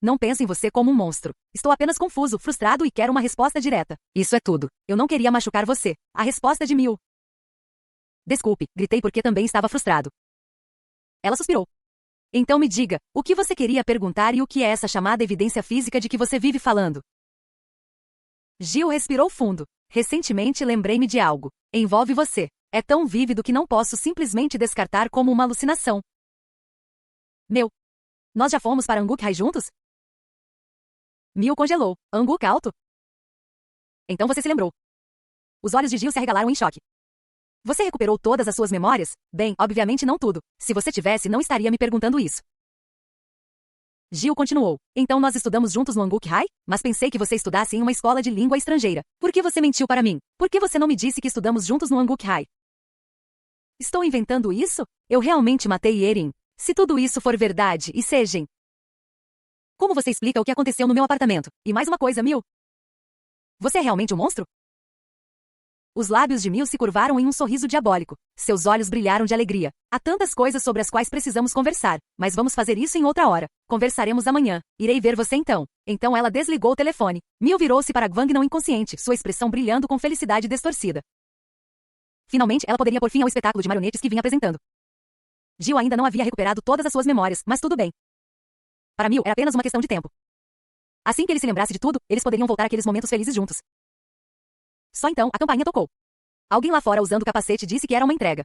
Não penso em você como um monstro. Estou apenas confuso, frustrado e quero uma resposta direta. Isso é tudo. Eu não queria machucar você. A resposta de Mil. Desculpe, gritei porque também estava frustrado. Ela suspirou. Então me diga, o que você queria perguntar e o que é essa chamada evidência física de que você vive falando? Gil respirou fundo. Recentemente lembrei-me de algo. Envolve você. É tão vívido que não posso simplesmente descartar como uma alucinação. Nós já fomos para Anguk High juntos? Mil congelou. Anguk alto? Então você se lembrou. Os olhos de Gil se arregalaram em choque. Você recuperou todas as suas memórias? Bem, obviamente não tudo. Se você tivesse, não estaria me perguntando isso. Gil continuou. Então nós estudamos juntos no Anguk High? Mas pensei que você estudasse em uma escola de língua estrangeira. Por que você mentiu para mim? Por que você não me disse que estudamos juntos no Anguk High? Estou inventando isso? Eu realmente matei Erin. Se tudo isso for verdade, e sejam. Como você explica o que aconteceu no meu apartamento? E mais uma coisa, Mil. Você é realmente um monstro? Os lábios de Mil se curvaram em um sorriso diabólico. Seus olhos brilharam de alegria. Há tantas coisas sobre as quais precisamos conversar, mas vamos fazer isso em outra hora. Conversaremos amanhã. Irei ver você então. Então ela desligou o telefone. Mil virou-se para Gwangnam inconsciente, sua expressão brilhando com felicidade distorcida. Finalmente, ela poderia pôr fim ao espetáculo de marionetes que vinha apresentando. Gil ainda não havia recuperado todas as suas memórias, mas tudo bem. Para Mil, era apenas uma questão de tempo. Assim que ele se lembrasse de tudo, eles poderiam voltar àqueles momentos felizes juntos. Só então, a campainha tocou. Alguém lá fora usando o capacete disse que era uma entrega.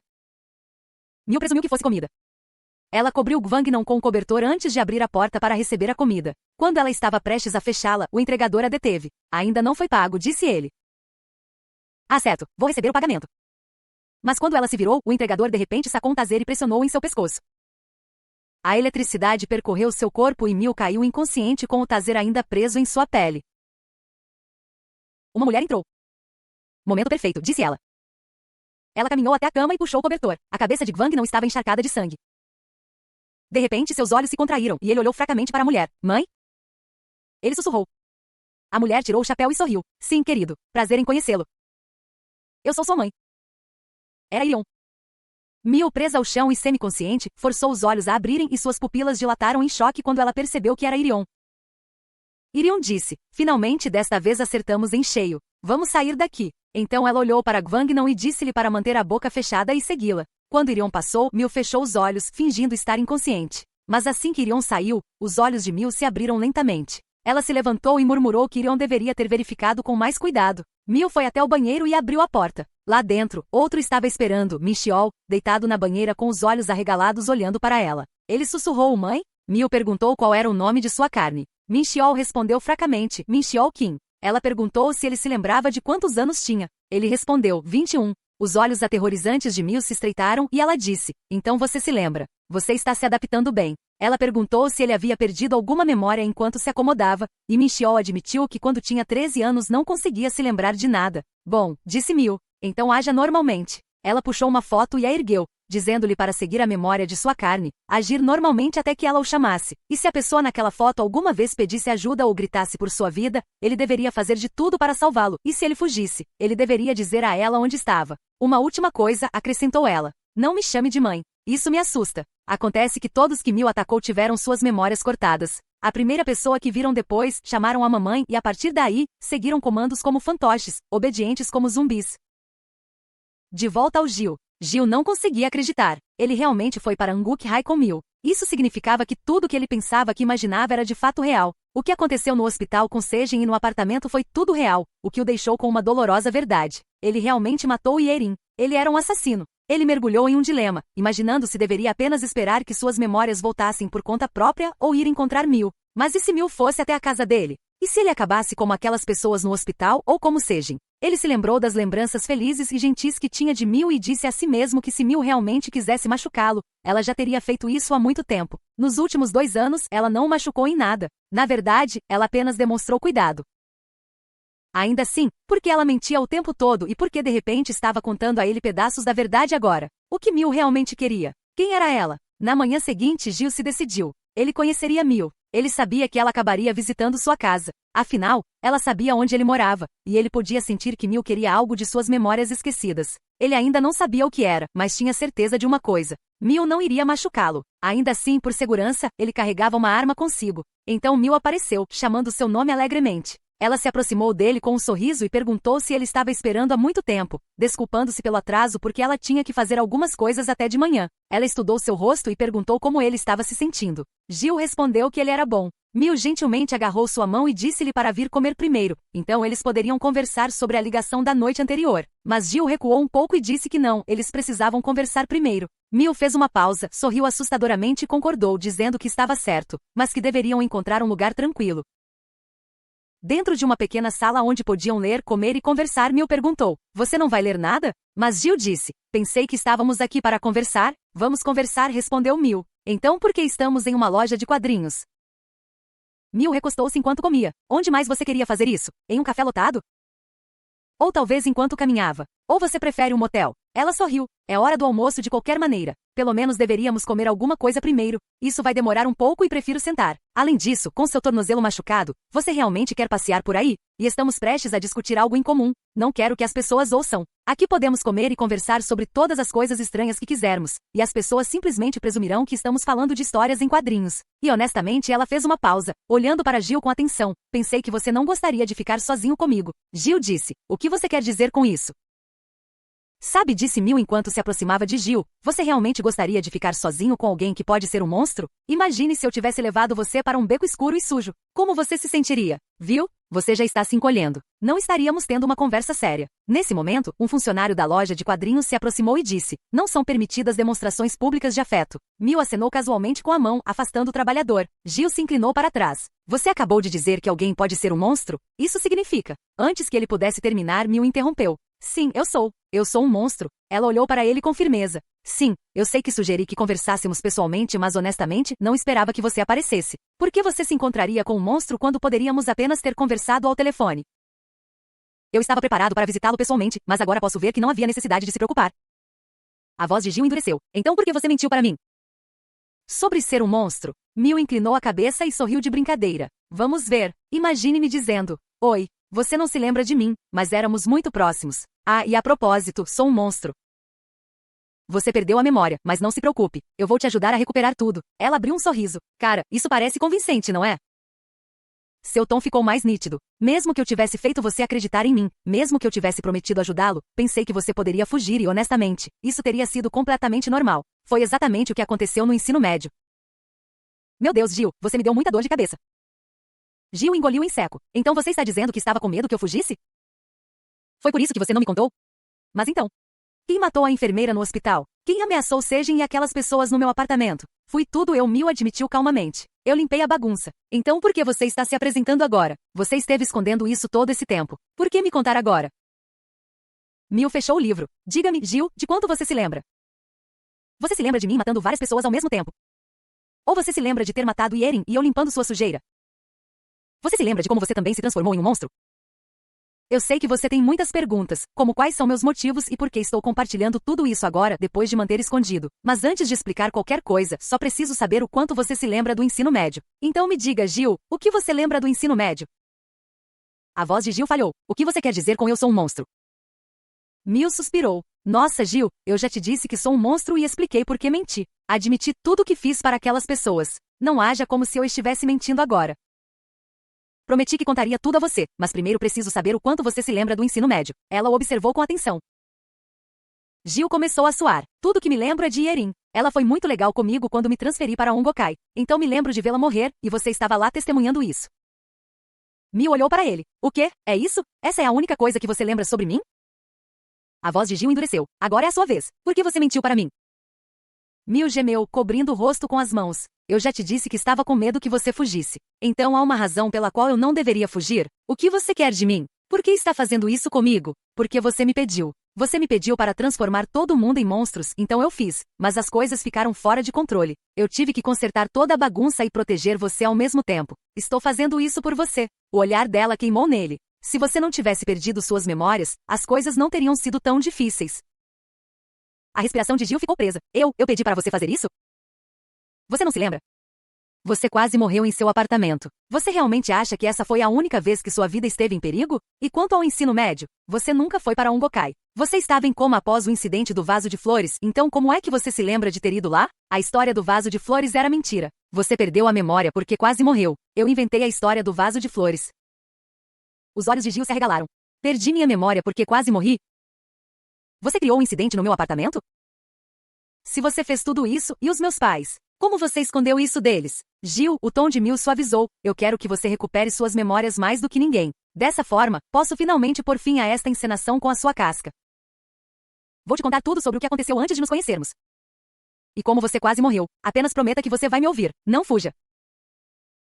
Mil presumiu que fosse comida. Ela cobriu Gwangnam com o cobertor antes de abrir a porta para receber a comida. Quando ela estava prestes a fechá-la, o entregador a deteve. Ainda não foi pago, disse ele. Ah, certo, vou receber o pagamento. Mas quando ela se virou, o entregador de repente sacou um taser e pressionou em seu pescoço. A eletricidade percorreu seu corpo e Mil caiu inconsciente com o taser ainda preso em sua pele. Uma mulher entrou. Momento perfeito, disse ela. Ela caminhou até a cama e puxou o cobertor. A cabeça de Gwangnam estava encharcada de sangue. De repente, seus olhos se contraíram e ele olhou fracamente para a mulher. Mãe? Ele sussurrou. A mulher tirou o chapéu e sorriu. Sim, querido. Prazer em conhecê-lo. Eu sou sua mãe. Era Irion. Mil, presa ao chão e semiconsciente, forçou os olhos a abrirem e suas pupilas dilataram em choque quando ela percebeu que era Irion. Irion disse, finalmente desta vez acertamos em cheio. Vamos sair daqui. Então ela olhou para Gwangnam e disse-lhe para manter a boca fechada e segui-la. Quando Irion passou, Mil fechou os olhos, fingindo estar inconsciente. Mas assim que Irion saiu, os olhos de Mil se abriram lentamente. Ela se levantou e murmurou que Irion deveria ter verificado com mais cuidado. Mil foi até o banheiro e abriu a porta. Lá dentro, outro estava esperando, Michiol, deitado na banheira com os olhos arregalados olhando para ela. Ele sussurrou, mãe? Mil perguntou qual era o nome de sua carne. Michiol respondeu fracamente, Michiol Kim. Ela perguntou se ele se lembrava de quantos anos tinha. Ele respondeu, 21. Os olhos aterrorizantes de Mil se estreitaram e ela disse, então você se lembra. Você está se adaptando bem. Ela perguntou se ele havia perdido alguma memória enquanto se acomodava, e Michiol admitiu que quando tinha 13 anos não conseguia se lembrar de nada. Bom, disse Mil. Então haja normalmente. Ela puxou uma foto e a ergueu, dizendo-lhe para seguir a memória de sua carne, agir normalmente até que ela o chamasse. E se a pessoa naquela foto alguma vez pedisse ajuda ou gritasse por sua vida, ele deveria fazer de tudo para salvá-lo. E se ele fugisse, ele deveria dizer a ela onde estava. Uma última coisa, acrescentou ela. Não me chame de mãe. Isso me assusta. Acontece que todos que Mil atacou tiveram suas memórias cortadas. A primeira pessoa que viram depois, chamaram a mamãe e a partir daí, seguiram comandos como fantoches, obedientes como zumbis. De volta ao Gil. Gil não conseguia acreditar. Ele realmente foi para Anguk High com Mil. Isso significava que tudo que ele pensava que imaginava era de fato real. O que aconteceu no hospital com Sejin e no apartamento foi tudo real, o que o deixou com uma dolorosa verdade. Ele realmente matou Yerin. Ele era um assassino. Ele mergulhou em um dilema, imaginando se deveria apenas esperar que suas memórias voltassem por conta própria ou ir encontrar Mil. Mas e se Mil fosse até a casa dele? E se ele acabasse como aquelas pessoas no hospital ou como Sejin? Ele se lembrou das lembranças felizes e gentis que tinha de Mil e disse a si mesmo que se Mil realmente quisesse machucá-lo, ela já teria feito isso há muito tempo. Nos últimos 2 anos, ela não o machucou em nada. Na verdade, ela apenas demonstrou cuidado. Ainda assim, por que ela mentia o tempo todo e por que de repente estava contando a ele pedaços da verdade agora? O que Mil realmente queria? Quem era ela? Na manhã seguinte, Gil se decidiu. Ele conheceria Mil. Ele sabia que ela acabaria visitando sua casa. Afinal, ela sabia onde ele morava, e ele podia sentir que Mil queria algo de suas memórias esquecidas. Ele ainda não sabia o que era, mas tinha certeza de uma coisa. Mil não iria machucá-lo. Ainda assim, por segurança, ele carregava uma arma consigo. Então Mil apareceu, chamando seu nome alegremente. Ela se aproximou dele com um sorriso e perguntou se ele estava esperando há muito tempo, desculpando-se pelo atraso porque ela tinha que fazer algumas coisas até de manhã. Ela estudou seu rosto e perguntou como ele estava se sentindo. Gil respondeu que ele era bom. Mil gentilmente agarrou sua mão e disse-lhe para vir comer primeiro, então eles poderiam conversar sobre a ligação da noite anterior. Mas Gil recuou um pouco e disse que não, eles precisavam conversar primeiro. Mil fez uma pausa, sorriu assustadoramente e concordou, dizendo que estava certo, mas que deveriam encontrar um lugar tranquilo. Dentro de uma pequena sala onde podiam ler, comer e conversar, Mil perguntou: "Você não vai ler nada?" Mas Gil disse: "Pensei que estávamos aqui para conversar." "Vamos conversar", respondeu Mil. "Então por que estamos em uma loja de quadrinhos?" Mil recostou-se enquanto comia. "Onde mais você queria fazer isso? Em um café lotado? Ou talvez enquanto caminhava? Ou você prefere um motel?" Ela sorriu. "É hora do almoço de qualquer maneira. Pelo menos deveríamos comer alguma coisa primeiro. Isso vai demorar um pouco e prefiro sentar. Além disso, com seu tornozelo machucado, você realmente quer passear por aí? E estamos prestes a discutir algo em comum. Não quero que as pessoas ouçam. Aqui podemos comer e conversar sobre todas as coisas estranhas que quisermos, e as pessoas simplesmente presumirão que estamos falando de histórias em quadrinhos." E honestamente ela fez uma pausa, olhando para Gil com atenção. "Pensei que você não gostaria de ficar sozinho comigo." Gil disse: "O que você quer dizer com isso?" "Sabe", disse Mil enquanto se aproximava de Gil, "você realmente gostaria de ficar sozinho com alguém que pode ser um monstro? Imagine se eu tivesse levado você para um beco escuro e sujo. Como você se sentiria? Viu? Você já está se encolhendo. Não estaríamos tendo uma conversa séria." Nesse momento, um funcionário da loja de quadrinhos se aproximou e disse: "Não são permitidas demonstrações públicas de afeto." Mil acenou casualmente com a mão, afastando o trabalhador. Gil se inclinou para trás. "Você acabou de dizer que alguém pode ser um monstro? Isso significa..." Antes que ele pudesse terminar, Mil interrompeu. "Sim, eu sou. Eu sou um monstro." Ela olhou para ele com firmeza. "Sim, eu sei que sugeri que conversássemos pessoalmente, mas honestamente, não esperava que você aparecesse. Por que você se encontraria com um monstro quando poderíamos apenas ter conversado ao telefone?" "Eu estava preparado para visitá-lo pessoalmente, mas agora posso ver que não havia necessidade de se preocupar." A voz de Gil endureceu. "Então por que você mentiu para mim?" "Sobre ser um monstro." Mil inclinou a cabeça e sorriu de brincadeira. "Vamos ver. Imagine me dizendo: 'Oi, você não se lembra de mim, mas éramos muito próximos. Ah, e a propósito, sou um monstro. Você perdeu a memória, mas não se preocupe. Eu vou te ajudar a recuperar tudo.'" Ela abriu um sorriso. "Cara, isso parece convincente, não é?" Seu tom ficou mais nítido. "Mesmo que eu tivesse feito você acreditar em mim, mesmo que eu tivesse prometido ajudá-lo, pensei que você poderia fugir e, honestamente, isso teria sido completamente normal. Foi exatamente o que aconteceu no ensino médio." "Meu Deus, Gil, você me deu muita dor de cabeça." Gil engoliu em seco. "Então você está dizendo que estava com medo que eu fugisse? Foi por isso que você não me contou? Mas então, quem matou a enfermeira no hospital? Quem ameaçou Sejin e aquelas pessoas no meu apartamento? Fui tudo eu", Mil admitiu calmamente. "Eu limpei a bagunça. Então por que você está se apresentando agora? Você esteve escondendo isso todo esse tempo. Por que me contar agora?" Mil fechou o livro. "Diga-me, Gil, de quanto você se lembra? Você se lembra de mim matando várias pessoas ao mesmo tempo? Ou você se lembra de ter matado Yeren e eu limpando sua sujeira? Você se lembra de como você também se transformou em um monstro? Eu sei que você tem muitas perguntas, como quais são meus motivos e por que estou compartilhando tudo isso agora, depois de manter escondido. Mas antes de explicar qualquer coisa, só preciso saber o quanto você se lembra do ensino médio. Então me diga, Gil, o que você lembra do ensino médio?" A voz de Gil falhou. "O que você quer dizer com 'eu sou um monstro'?" Mil suspirou. "Nossa, Gil, eu já te disse que sou um monstro e expliquei por que menti. Admiti tudo o que fiz para aquelas pessoas. Não haja como se eu estivesse mentindo agora. Prometi que contaria tudo a você, mas primeiro preciso saber o quanto você se lembra do ensino médio." Ela o observou com atenção. Gil começou a suar. "Tudo que me lembro é de Yerin. Ela foi muito legal comigo quando me transferi para Hongokai. Então me lembro de vê-la morrer, e você estava lá testemunhando isso." Mil olhou para ele. "O quê? É isso? Essa é a única coisa que você lembra sobre mim?" A voz de Gil endureceu. "Agora é a sua vez. Por que você mentiu para mim?" Mil gemeu, cobrindo o rosto com as mãos. "Eu já te disse que estava com medo que você fugisse. Então há uma razão pela qual eu não deveria fugir? O que você quer de mim? Por que está fazendo isso comigo? Porque você me pediu. Você me pediu para transformar todo mundo em monstros, então eu fiz. Mas as coisas ficaram fora de controle. Eu tive que consertar toda a bagunça e proteger você ao mesmo tempo. Estou fazendo isso por você." O olhar dela queimou nele. "Se você não tivesse perdido suas memórias, as coisas não teriam sido tão difíceis." A respiração de Gil ficou presa. Eu pedi para você fazer isso? Você não se lembra? Você quase morreu em seu apartamento. Você realmente acha que essa foi a única vez que sua vida esteve em perigo? E quanto ao ensino médio? Você nunca foi para um Gokai. Você estava em coma após o incidente do vaso de flores, então como é que você se lembra de ter ido lá? A história do vaso de flores era mentira. Você perdeu a memória porque quase morreu. Eu inventei a história do vaso de flores. Os olhos de Gil se arregalaram. Perdi minha memória porque quase morri? Você criou um incidente no meu apartamento? Se você fez tudo isso, e os meus pais? Como você escondeu isso deles? Gil, o tom de Mil suavizou. Eu quero que você recupere suas memórias mais do que ninguém. Dessa forma, posso finalmente pôr fim a esta encenação com a sua casca. Vou te contar tudo sobre o que aconteceu antes de nos conhecermos. E como você quase morreu. Apenas prometa que você vai me ouvir. Não fuja.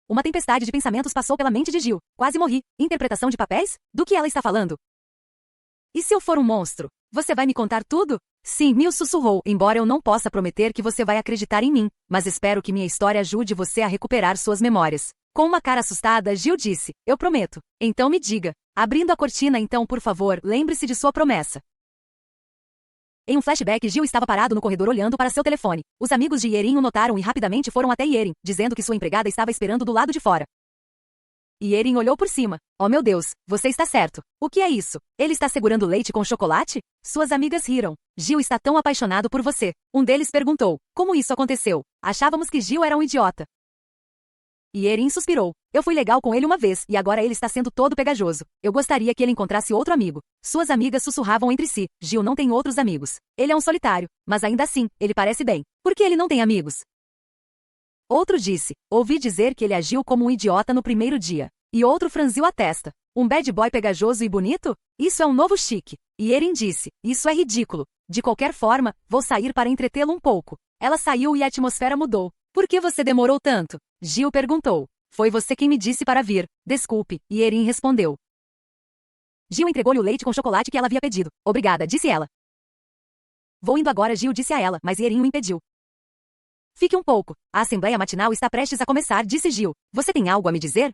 Uma tempestade de pensamentos passou pela mente de Gil. Quase morri. Interpretação de papéis? Do que ela está falando? E se eu for um monstro? Você vai me contar tudo? Sim, Mil sussurrou, embora eu não possa prometer que você vai acreditar em mim, mas espero que minha história ajude você a recuperar suas memórias. Com uma cara assustada, Gil disse, eu prometo. Então me diga. Abrindo a cortina então, por favor, lembre-se de sua promessa. Em um flashback, Gil estava parado no corredor olhando para seu telefone. Os amigos de Yerin o notaram e rapidamente foram até Yerin, dizendo que sua empregada estava esperando do lado de fora. Yerin olhou por cima. Oh meu Deus, você está certo. O que é isso? Ele está segurando leite com chocolate? Suas amigas riram. Gil está tão apaixonado por você. Um deles perguntou, como isso aconteceu? Achávamos que Gil era um idiota. Yerin suspirou. Eu fui legal com ele uma vez, e agora ele está sendo todo pegajoso. Eu gostaria que ele encontrasse outro amigo. Suas amigas sussurravam entre si. Gil não tem outros amigos. Ele é um solitário, mas ainda assim, ele parece bem. Por que ele não tem amigos? Outro disse, ouvi dizer que ele agiu como um idiota no primeiro dia. E outro franziu a testa. Um bad boy pegajoso e bonito? Isso é um novo chique. E Yerin disse, isso é ridículo. De qualquer forma, vou sair para entretê-lo um pouco. Ela saiu e a atmosfera mudou. Por que você demorou tanto? Gil perguntou. Foi você quem me disse para vir. Desculpe, Yerin respondeu. Gil entregou-lhe o leite com chocolate que ela havia pedido. Obrigada, disse ela. Vou indo agora, Gil disse a ela, mas Yerin o impediu. Fique um pouco. A assembleia matinal está prestes a começar, disse Gil. Você tem algo a me dizer?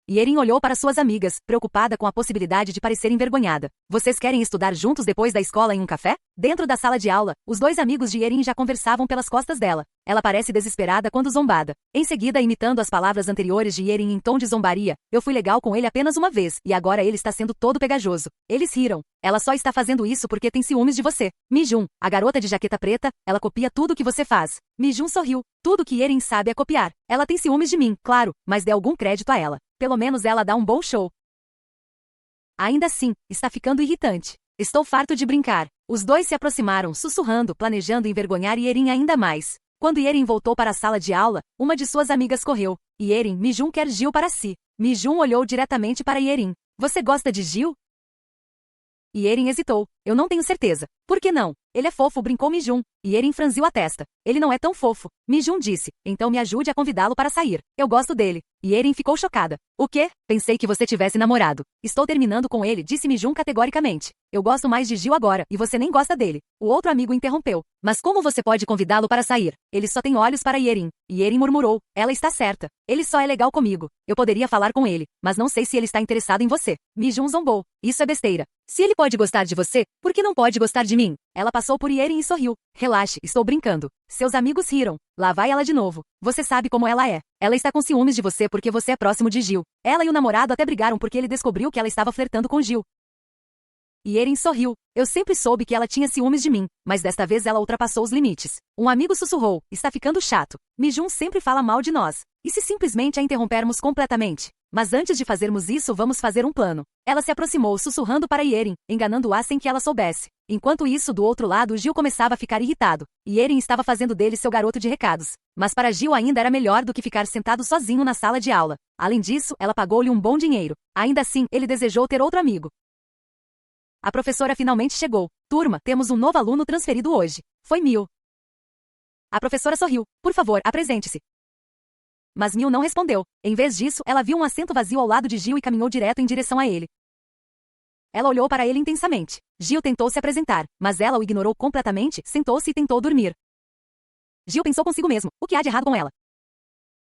Yerin olhou para suas amigas, preocupada com a possibilidade de parecer envergonhada. Vocês querem estudar juntos depois da escola em um café? Dentro da sala de aula, os dois amigos de Yerin já conversavam pelas costas dela. Ela parece desesperada quando zombada. Em seguida, imitando as palavras anteriores de Yerin em tom de zombaria, eu fui legal com ele apenas uma vez, e agora ele está sendo todo pegajoso. Eles riram. Ela só está fazendo isso porque tem ciúmes de você. Mi-jun, a garota de jaqueta preta, ela copia tudo que você faz. Mi-jun sorriu. Tudo que Yerin sabe é copiar. Ela tem ciúmes de mim, claro, mas dê algum crédito a ela. Pelo menos ela dá um bom show. Ainda assim, está ficando irritante. Estou farto de brincar. Os dois se aproximaram, sussurrando, planejando envergonhar Yerin ainda mais. Quando Yerin voltou para a sala de aula, uma de suas amigas correu. Yerin, Mi-jun quer Gil para si. Mi-jun olhou diretamente para Yerin. Você gosta de Gil? Yerin hesitou. Eu não tenho certeza. Por que não? Ele é fofo, brincou Mi-jun. Yerin franziu a testa. Ele não é tão fofo. Mi-jun disse. Então me ajude a convidá-lo para sair. Eu gosto dele. Yerin ficou chocada. O quê? Pensei que você tivesse namorado. Estou terminando com ele, disse Mi-jun categoricamente. Eu gosto mais de Gil agora, e você nem gosta dele. O outro amigo interrompeu. Mas como você pode convidá-lo para sair? Ele só tem olhos para Yerin. Yerin murmurou. Ela está certa. Ele só é legal comigo. Eu poderia falar com ele, mas não sei se ele está interessado em você. Mi-jun zombou. Isso é besteira. Se ele pode gostar de você, por que não pode gostar de mim? Ela passou por Yerin e sorriu. Relaxe, estou brincando. Seus amigos riram. Lá vai ela de novo. Você sabe como ela é. Ela está com ciúmes de você porque você é próximo de Gil. Ela e o namorado até brigaram porque ele descobriu que ela estava flertando com Gil. Yerin sorriu. Eu sempre soube que ela tinha ciúmes de mim, mas desta vez ela ultrapassou os limites. Um amigo sussurrou. Está ficando chato. Mi-jun sempre fala mal de nós. E se simplesmente a interrompermos completamente? Mas antes de fazermos isso, vamos fazer um plano. Ela se aproximou, sussurrando para Yerin, enganando-a sem que ela soubesse. Enquanto isso, do outro lado, Gil começava a ficar irritado. Yerin estava fazendo dele seu garoto de recados. Mas para Gil ainda era melhor do que ficar sentado sozinho na sala de aula. Além disso, ela pagou-lhe um bom dinheiro. Ainda assim, ele desejou ter outro amigo. A professora finalmente chegou. Turma, temos um novo aluno transferido hoje. Foi Mil. A professora sorriu. Por favor, apresente-se. Mas Mil não respondeu. Em vez disso, ela viu um assento vazio ao lado de Gil e caminhou direto em direção a ele. Ela olhou para ele intensamente. Gil tentou se apresentar, mas ela o ignorou completamente, sentou-se e tentou dormir. Gil pensou consigo mesmo. O que há de errado com ela?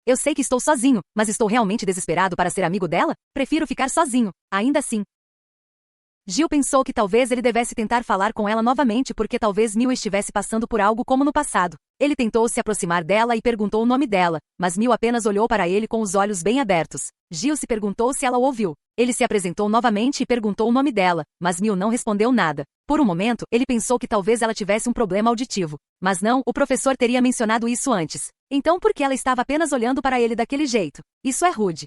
Eu sei que estou sozinho, mas estou realmente desesperado para ser amigo dela? Prefiro ficar sozinho. Ainda assim. Gil pensou que talvez ele devesse tentar falar com ela novamente porque talvez Mil estivesse passando por algo como no passado. Ele tentou se aproximar dela e perguntou o nome dela, mas Mil apenas olhou para ele com os olhos bem abertos. Gil se perguntou se ela o ouviu. Ele se apresentou novamente e perguntou o nome dela, mas Mil não respondeu nada. Por um momento, ele pensou que talvez ela tivesse um problema auditivo. Mas não, o professor teria mencionado isso antes. Então por que ela estava apenas olhando para ele daquele jeito? Isso é rude.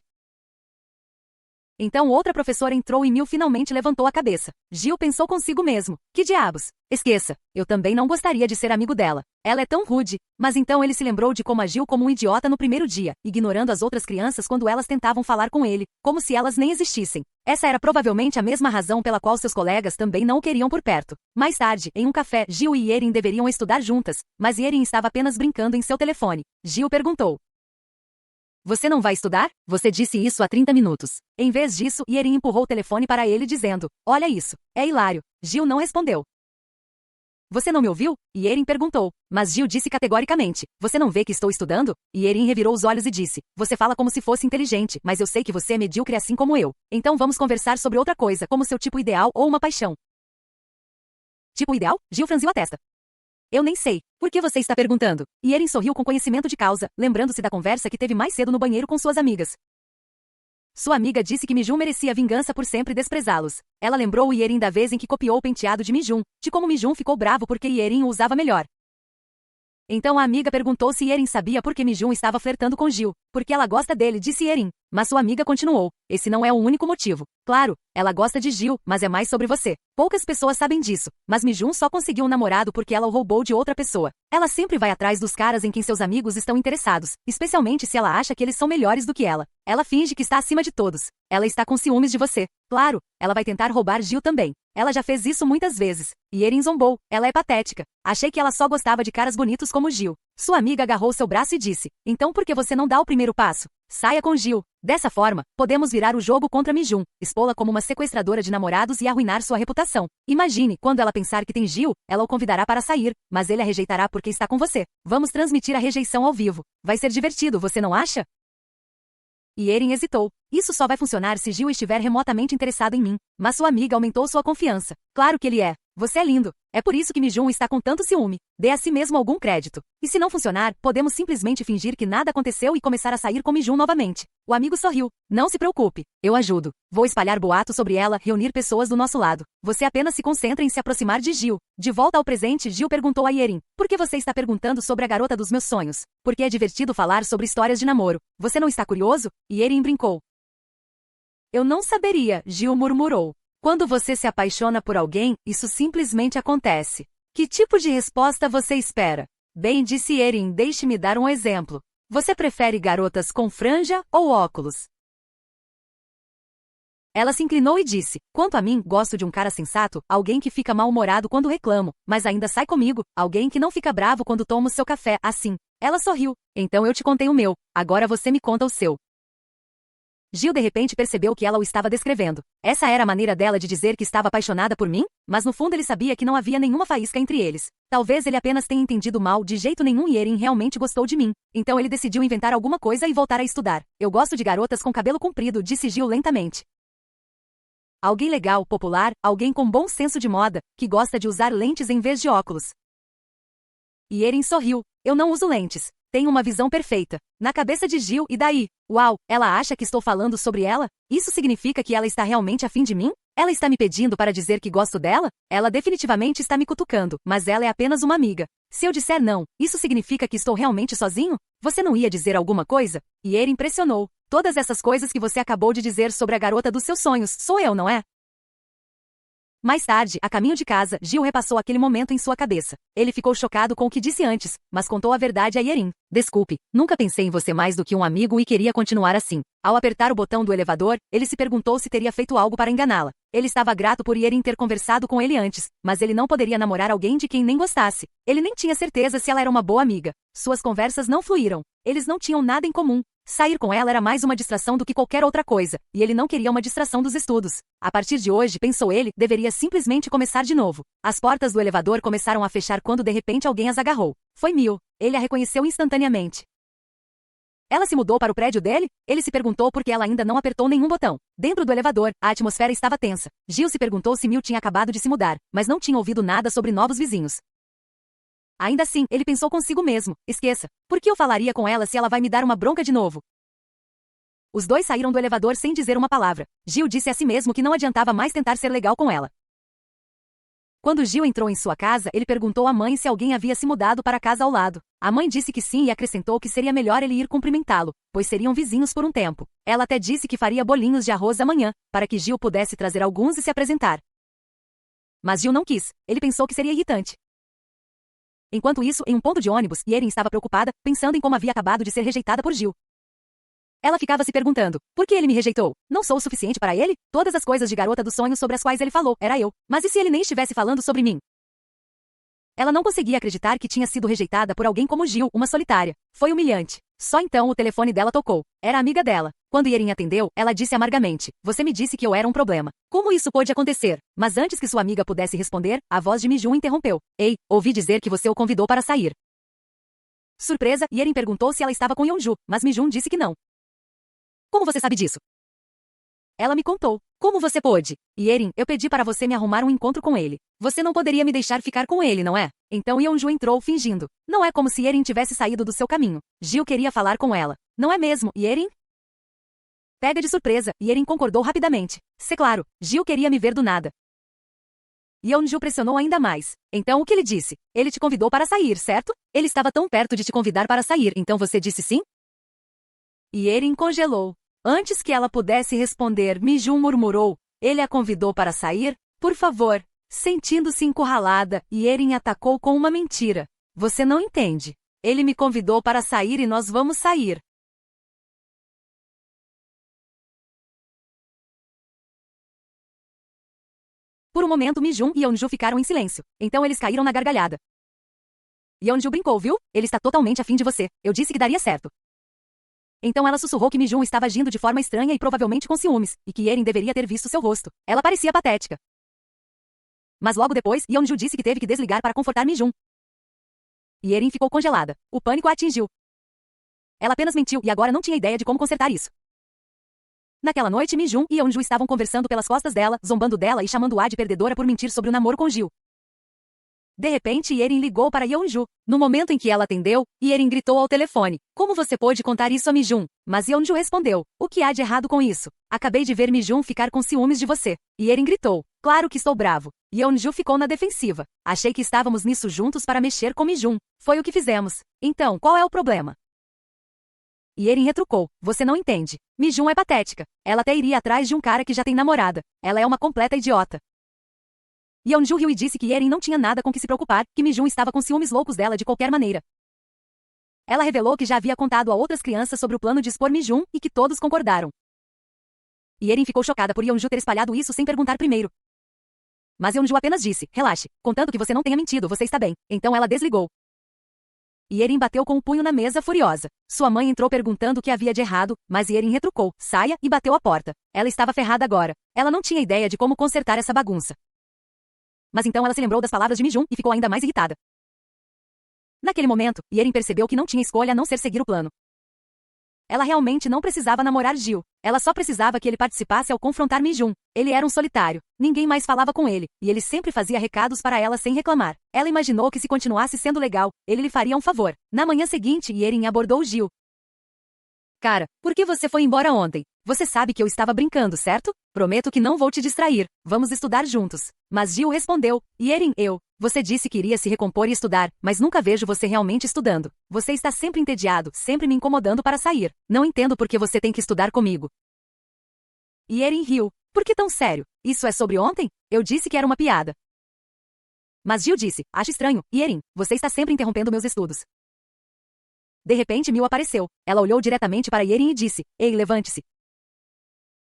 Então outra professora entrou e Mil finalmente levantou a cabeça. Gil pensou consigo mesmo. Que diabos? Esqueça, eu também não gostaria de ser amigo dela. Ela é tão rude. Mas então ele se lembrou de como agiu como um idiota no primeiro dia, ignorando as outras crianças quando elas tentavam falar com ele, como se elas nem existissem. Essa era provavelmente a mesma razão pela qual seus colegas também não o queriam por perto. Mais tarde, em um café, Gil e Yerin deveriam estudar juntas, mas Yerin estava apenas brincando em seu telefone. Gil perguntou: você não vai estudar? Você disse isso há 30 minutos. Em vez disso, Yerin empurrou o telefone para ele dizendo: olha isso. É hilário. Gil não respondeu. Você não me ouviu? Yerin perguntou. Mas Gil disse categoricamente: você não vê que estou estudando? Yerin revirou os olhos e disse: você fala como se fosse inteligente, mas eu sei que você é medíocre assim como eu. Então vamos conversar sobre outra coisa, como seu tipo ideal ou uma paixão. Tipo ideal? Gil franziu a testa. Eu nem sei. Por que você está perguntando? Yerin sorriu com conhecimento de causa, lembrando-se da conversa que teve mais cedo no banheiro com suas amigas. Sua amiga disse que Mijun merecia vingança por sempre desprezá-los. Ela lembrou Yerin da vez em que copiou o penteado de Mijun, de como Mijun ficou bravo porque Yerin o usava melhor. Então a amiga perguntou se Yerin sabia por que Mijun estava flertando com Gil. Porque ela gosta dele, disse Yerin. Mas sua amiga continuou: esse não é o único motivo. Claro, ela gosta de Gil, mas é mais sobre você. Poucas pessoas sabem disso, mas Mijun só conseguiu um namorado porque ela o roubou de outra pessoa. Ela sempre vai atrás dos caras em quem seus amigos estão interessados, especialmente se ela acha que eles são melhores do que ela. Ela finge que está acima de todos. Ela está com ciúmes de você. Claro, ela vai tentar roubar Gil também. Ela já fez isso muitas vezes. Yerin zombou. Ela é patética. Achei que ela só gostava de caras bonitos como Gil. Sua amiga agarrou seu braço e disse: então por que você não dá o primeiro passo? Saia com Gil. Dessa forma, podemos virar o jogo contra Mijun, expô-la como uma sequestradora de namorados e arruinar sua reputação. Imagine, quando ela pensar que tem Gil, ela o convidará para sair, mas ele a rejeitará porque está com você. Vamos transmitir a rejeição ao vivo. Vai ser divertido, você não acha? Yerin hesitou. Isso só vai funcionar se Gil estiver remotamente interessado em mim. Mas sua amiga aumentou sua confiança. Claro que ele é. Você é lindo. É por isso que Mijun está com tanto ciúme. Dê a si mesmo algum crédito. E se não funcionar, podemos simplesmente fingir que nada aconteceu e começar a sair com Mijun novamente. O amigo sorriu. Não se preocupe. Eu ajudo. Vou espalhar boatos sobre ela, reunir pessoas do nosso lado. Você apenas se concentra em se aproximar de Gil. De volta ao presente, Gil perguntou a Yerin: por que você está perguntando sobre a garota dos meus sonhos? Porque é divertido falar sobre histórias de namoro. Você não está curioso? Yerin brincou. Eu não saberia, Gil murmurou. Quando você se apaixona por alguém, isso simplesmente acontece. Que tipo de resposta você espera? Bem, disse Yerin, deixe-me dar um exemplo. Você prefere garotas com franja ou óculos? Ela se inclinou e disse: quanto a mim, gosto de um cara sensato, alguém que fica mal-humorado quando reclamo, mas ainda sai comigo, alguém que não fica bravo quando tomo seu café, assim. Ela sorriu. Então eu te contei o meu, agora você me conta o seu. Gil de repente percebeu que ela o estava descrevendo. Essa era a maneira dela de dizer que estava apaixonada por mim? Mas no fundo ele sabia que não havia nenhuma faísca entre eles. Talvez ele apenas tenha entendido mal, de jeito nenhum Yerin realmente gostou de mim. Então ele decidiu inventar alguma coisa e voltar a estudar. Eu gosto de garotas com cabelo comprido, disse Gil lentamente. Alguém legal, popular, alguém com bom senso de moda, que gosta de usar lentes em vez de óculos. Yerin sorriu. Eu não uso lentes. Tenho uma visão perfeita. Na cabeça de Gil, e daí? Uau, ela acha que estou falando sobre ela? Isso significa que ela está realmente afim de mim? Ela está me pedindo para dizer que gosto dela? Ela definitivamente está me cutucando, mas ela é apenas uma amiga. Se eu disser não, isso significa que estou realmente sozinho? Você não ia dizer alguma coisa? Yerin impressionou. Todas essas coisas que você acabou de dizer sobre a garota dos seus sonhos, sou eu, não é? Mais tarde, a caminho de casa, Gil repassou aquele momento em sua cabeça. Ele ficou chocado com o que disse antes, mas contou a verdade a Yerin. Desculpe, nunca pensei em você mais do que um amigo e queria continuar assim. Ao apertar o botão do elevador, ele se perguntou se teria feito algo para enganá-la. Ele estava grato por Yerin ter conversado com ele antes, mas ele não poderia namorar alguém de quem nem gostasse. Ele nem tinha certeza se ela era uma boa amiga. Suas conversas não fluíram. Eles não tinham nada em comum. Sair com ela era mais uma distração do que qualquer outra coisa, e ele não queria uma distração dos estudos. A partir de hoje, pensou ele, deveria simplesmente começar de novo. As portas do elevador começaram a fechar quando de repente alguém as agarrou. Foi Mil. Ele a reconheceu instantaneamente. Ela se mudou para o prédio dele? Ele se perguntou porque ela ainda não apertou nenhum botão. Dentro do elevador, a atmosfera estava tensa. Gil se perguntou se Mil tinha acabado de se mudar, mas não tinha ouvido nada sobre novos vizinhos. Ainda assim, ele pensou consigo mesmo. Esqueça. Por que eu falaria com ela se ela vai me dar uma bronca de novo? Os dois saíram do elevador sem dizer uma palavra. Gil disse a si mesmo que não adiantava mais tentar ser legal com ela. Quando Gil entrou em sua casa, ele perguntou à mãe se alguém havia se mudado para a casa ao lado. A mãe disse que sim e acrescentou que seria melhor ele ir cumprimentá-lo, pois seriam vizinhos por um tempo. Ela até disse que faria bolinhos de arroz amanhã, para que Gil pudesse trazer alguns e se apresentar. Mas Gil não quis. Ele pensou que seria irritante. Enquanto isso, em um ponto de ônibus, Erin estava preocupada, pensando em como havia acabado de ser rejeitada por Gil. Ela ficava se perguntando, por que ele me rejeitou? Não sou o suficiente para ele? Todas as coisas de garota dos sonhos sobre as quais ele falou, era eu. Mas e se ele nem estivesse falando sobre mim? Ela não conseguia acreditar que tinha sido rejeitada por alguém como Gil, uma solitária. Foi humilhante. Só então o telefone dela tocou. Era a amiga dela. Quando Erin atendeu, ela disse amargamente, você me disse que eu era um problema. Como isso pôde acontecer? Mas antes que sua amiga pudesse responder, a voz de Mi-jun interrompeu. Ei, ouvi dizer que você o convidou para sair. Surpresa, Erin perguntou se ela estava com Yeonju, mas Mi-jun disse que não. Como você sabe disso? Ela me contou. Como você pôde? Erin, eu pedi para você me arrumar um encontro com ele. Você não poderia me deixar ficar com ele, não é? Então Yeonju entrou fingindo. Não é como se Erin tivesse saído do seu caminho. Gil queria falar com ela. Não é mesmo, Erin? Pega de surpresa, Erin concordou rapidamente. Se claro, Gil queria me ver do nada. Yeonju pressionou ainda mais. Então o que ele disse? Ele te convidou para sair, certo? Ele estava tão perto de te convidar para sair, então você disse sim? Erin congelou. Antes que ela pudesse responder, Mi-jun murmurou, ele a convidou para sair? Por favor. Sentindo-se encurralada, Erin atacou com uma mentira. Você não entende. Ele me convidou para sair e nós vamos sair. Por um momento Mi-jun e Yeonju ficaram em silêncio. Então eles caíram na gargalhada. Yeonju brincou, viu? Ele está totalmente afim de você. Eu disse que daria certo. Então ela sussurrou que Mi-jun estava agindo de forma estranha e provavelmente com ciúmes, e que Erin deveria ter visto seu rosto. Ela parecia patética. Mas logo depois, Yeonju disse que teve que desligar para confortar Mi-jun. Erin ficou congelada. O pânico a atingiu. Ela apenas mentiu e agora não tinha ideia de como consertar isso. Naquela noite, Mi-jun e Yeonju estavam conversando pelas costas dela, zombando dela e chamando-a de perdedora por mentir sobre o namoro com Gil. De repente, Erin ligou para Yeonju. No momento em que ela atendeu, Erin gritou ao telefone. Como você pôde contar isso a Mi-jun? Mas Yeonju respondeu. O que há de errado com isso? Acabei de ver Mi-jun ficar com ciúmes de você. Erin gritou. Claro que estou bravo. Yeonju ficou na defensiva. Achei que estávamos nisso juntos para mexer com Mi-jun. Foi o que fizemos. Então, qual é o problema? Erin retrucou. Você não entende. Mi-jun é patética. Ela até iria atrás de um cara que já tem namorada. Ela é uma completa idiota. Yeonju riu e disse que Erin não tinha nada com que se preocupar, que Mi-jun estava com ciúmes loucos dela de qualquer maneira. Ela revelou que já havia contado a outras crianças sobre o plano de expor Mi-jun e que todos concordaram. Erin ficou chocada por Yeonju ter espalhado isso sem perguntar primeiro. Mas Yeonju apenas disse, relaxe, contanto que você não tenha mentido, você está bem. Então ela desligou. Erin bateu com o punho na mesa furiosa. Sua mãe entrou perguntando o que havia de errado, mas Erin retrucou, saia, e bateu a porta. Ela estava ferrada agora. Ela não tinha ideia de como consertar essa bagunça. Mas então ela se lembrou das palavras de Mi-jun e ficou ainda mais irritada. Naquele momento, Erin percebeu que não tinha escolha a não ser seguir o plano. Ela realmente não precisava namorar Gil. Ela só precisava que ele participasse ao confrontar Mi-jun. Ele era um solitário. Ninguém mais falava com ele, e ele sempre fazia recados para ela sem reclamar. Ela imaginou que se continuasse sendo legal, ele lhe faria um favor. Na manhã seguinte, Erin abordou Gil. Cara, por que você foi embora ontem? Você sabe que eu estava brincando, certo? Prometo que não vou te distrair. Vamos estudar juntos. Mas Gil respondeu. Erin, você disse que iria se recompor e estudar, mas nunca vejo você realmente estudando. Você está sempre entediado, sempre me incomodando para sair. Não entendo por que você tem que estudar comigo. Erin riu. Por que tão sério? Isso é sobre ontem? Eu disse que era uma piada. Mas Gil disse, acho estranho. Erin, você está sempre interrompendo meus estudos. De repente Mil apareceu. Ela olhou diretamente para Erin e disse, ei, levante-se.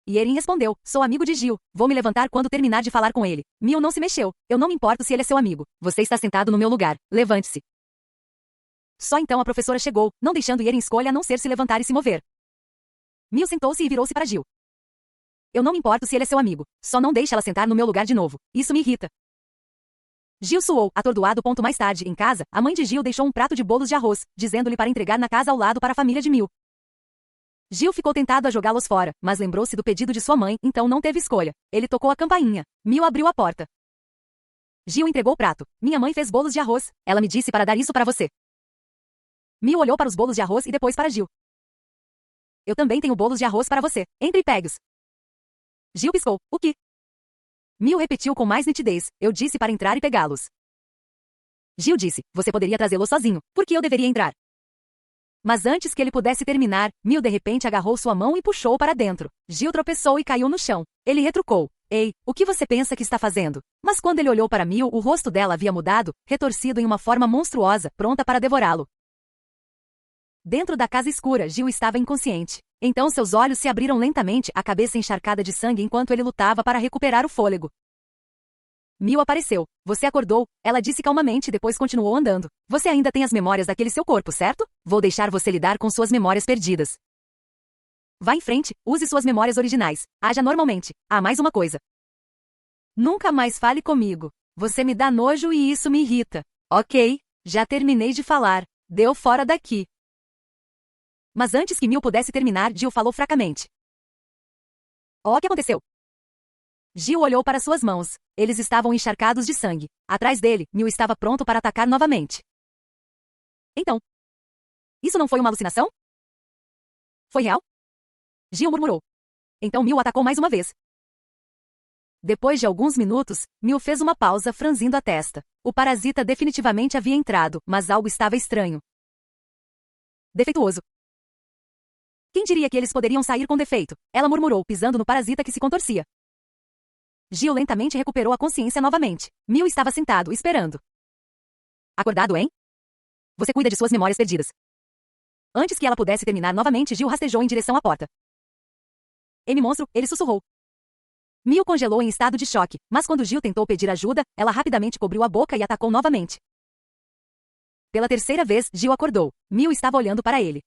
Erin respondeu, sou amigo de Gil. Vou me levantar quando terminar de falar com ele. Mil não se mexeu. Eu não me importo se ele é seu amigo. Você está sentado no meu lugar. Levante-se. Só então a professora chegou, não deixando Erin escolha a não ser se levantar e se mover. Mil sentou-se e virou-se para Gil. Eu não me importo se ele é seu amigo. Só não deixe ela sentar no meu lugar de novo. Isso me irrita. Gil suou, atordoado. Mais tarde, em casa, a mãe de Gil deixou um prato de bolos de arroz, dizendo-lhe para entregar na casa ao lado para a família de Mil. Gil ficou tentado a jogá-los fora, mas lembrou-se do pedido de sua mãe, então não teve escolha. Ele tocou a campainha. Mil abriu a porta. Gil entregou o prato. Minha mãe fez bolos de arroz. Ela me disse para dar isso para você. Mil olhou para os bolos de arroz e depois para Gil. Eu também tenho bolos de arroz para você. Entre e pegue-os. Gil piscou. O que? Mil repetiu com mais nitidez. Eu disse para entrar e pegá-los. Gil disse, você poderia trazê-los sozinho. Por que eu deveria entrar? Mas antes que ele pudesse terminar, Mil de repente agarrou sua mão e puxou para dentro. Gil tropeçou e caiu no chão. Ele retrucou. Ei, o que você pensa que está fazendo? Mas quando ele olhou para Mil, o rosto dela havia mudado, retorcido em uma forma monstruosa, pronta para devorá-lo. Dentro da casa escura, Gil estava inconsciente. Então seus olhos se abriram lentamente, a cabeça encharcada de sangue enquanto ele lutava para recuperar o fôlego. Mil apareceu. Você acordou, ela disse calmamente e depois continuou andando. Você ainda tem as memórias daquele seu corpo, certo? Vou deixar você lidar com suas memórias perdidas. Vá em frente, use suas memórias originais. Haja normalmente. Ah, mais uma coisa. Nunca mais fale comigo. Você me dá nojo e isso me irrita. Ok, já terminei de falar. Deu fora daqui. Mas antes que Mil pudesse terminar, Gil falou fracamente. O que aconteceu? Gil olhou para suas mãos. Eles estavam encharcados de sangue. Atrás dele, Mil estava pronto para atacar novamente. Então, isso não foi uma alucinação? Foi real? Gil murmurou. Então Mil atacou mais uma vez. Depois de alguns minutos, Mil fez uma pausa, franzindo a testa. O parasita definitivamente havia entrado, mas algo estava estranho. Defeituoso. Quem diria que eles poderiam sair com defeito? Ela murmurou, pisando no parasita que se contorcia. Gil lentamente recuperou a consciência novamente. Mil estava sentado, esperando. Acordado, hein? Você cuida de suas memórias perdidas. Antes que ela pudesse terminar novamente, Gil rastejou em direção à porta. M monstro, ele sussurrou. Mil congelou em estado de choque, mas quando Gil tentou pedir ajuda, ela rapidamente cobriu a boca e atacou novamente. Pela terceira vez, Gil acordou. Mil estava olhando para ele.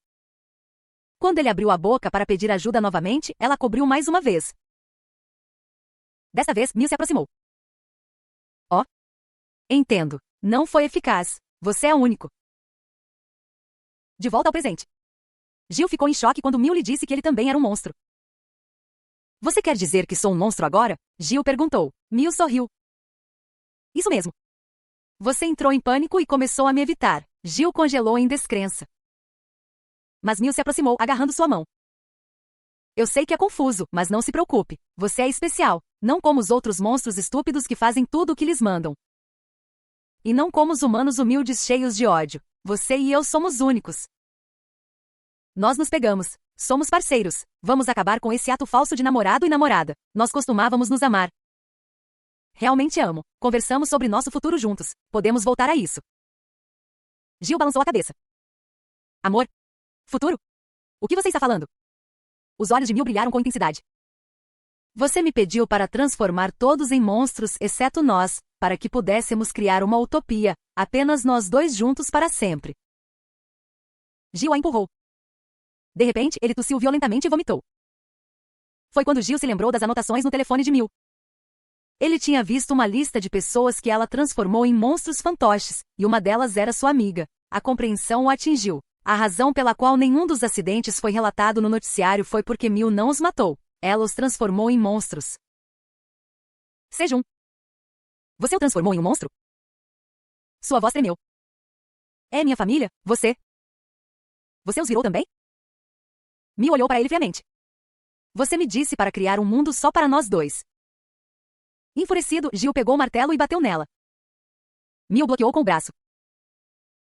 Quando ele abriu a boca para pedir ajuda novamente, ela cobriu mais uma vez. Desta vez, Mil se aproximou. Oh. Entendo. Não foi eficaz. Você é único. De volta ao presente. Gil ficou em choque quando Mil lhe disse que ele também era um monstro. Você quer dizer que sou um monstro agora? Gil perguntou. Mil sorriu. Isso mesmo. Você entrou em pânico e começou a me evitar. Gil congelou em descrença. Mas Mil se aproximou, agarrando sua mão. Eu sei que é confuso, mas não se preocupe. Você é especial. Não como os outros monstros estúpidos que fazem tudo o que lhes mandam. E não como os humanos humildes cheios de ódio. Você e eu somos únicos. Nós nos pegamos. Somos parceiros. Vamos acabar com esse ato falso de namorado e namorada. Nós costumávamos nos amar. Realmente amo. Conversamos sobre nosso futuro juntos. Podemos voltar a isso. Gil balançou a cabeça. Amor? Futuro? O que você está falando? Os olhos de Mil brilharam com intensidade. Você me pediu para transformar todos em monstros, exceto nós, para que pudéssemos criar uma utopia, apenas nós dois juntos para sempre. Gil a empurrou. De repente, ele tossiu violentamente e vomitou. Foi quando Gil se lembrou das anotações no telefone de Mil. Ele tinha visto uma lista de pessoas que ela transformou em monstros fantoches, e uma delas era sua amiga. A compreensão o atingiu. A razão pela qual nenhum dos acidentes foi relatado no noticiário foi porque Mil não os matou. Ela os transformou em monstros. Sejam. Você o transformou em um monstro? Sua voz tremeu. É minha família? Você? Você os virou também? Mil olhou para ele friamente. Você me disse para criar um mundo só para nós dois. Enfurecido, Gil pegou o martelo e bateu nela. Mil bloqueou com o braço.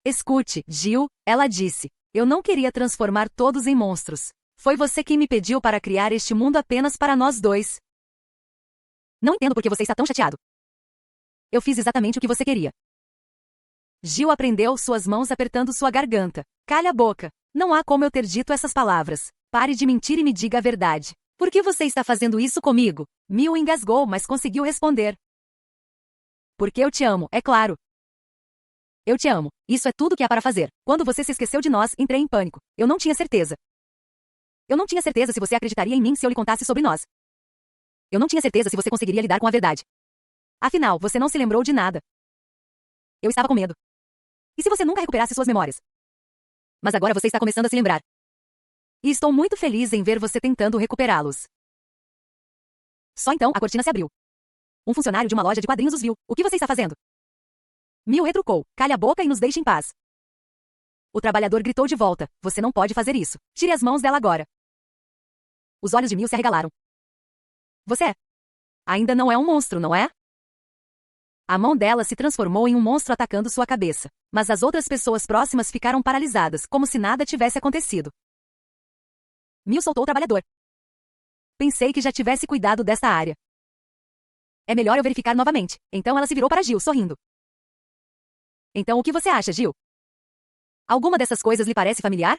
Escute, Gil, ela disse. Eu não queria transformar todos em monstros. Foi você quem me pediu para criar este mundo apenas para nós dois. Não entendo por que você está tão chateado. Eu fiz exatamente o que você queria. Gil apreendeu suas mãos apertando sua garganta. Calha a boca. Não há como eu ter dito essas palavras. Pare de mentir e me diga a verdade. Por que você está fazendo isso comigo? Mil engasgou, mas conseguiu responder. Porque eu te amo, é claro. Eu te amo. Isso é tudo que há para fazer. Quando você se esqueceu de nós, entrei em pânico. Eu não tinha certeza. Eu não tinha certeza se você acreditaria em mim se eu lhe contasse sobre nós. Eu não tinha certeza se você conseguiria lidar com a verdade. Afinal, você não se lembrou de nada. Eu estava com medo. E se você nunca recuperasse suas memórias? Mas agora você está começando a se lembrar. E estou muito feliz em ver você tentando recuperá-los. Só então, a cortina se abriu. Um funcionário de uma loja de quadrinhos os viu. O que você está fazendo? Mil retrucou. Calhe a boca e nos deixe em paz. O trabalhador gritou de volta. Você não pode fazer isso. Tire as mãos dela agora. Os olhos de Mil se arregalaram. Você é. Ainda não é um monstro, não é? A mão dela se transformou em um monstro atacando sua cabeça. Mas as outras pessoas próximas ficaram paralisadas, como se nada tivesse acontecido. Mil soltou o trabalhador. Pensei que já tivesse cuidado desta área. É melhor eu verificar novamente. Então ela se virou para Gil, sorrindo. Então o que você acha, Gil? Alguma dessas coisas lhe parece familiar?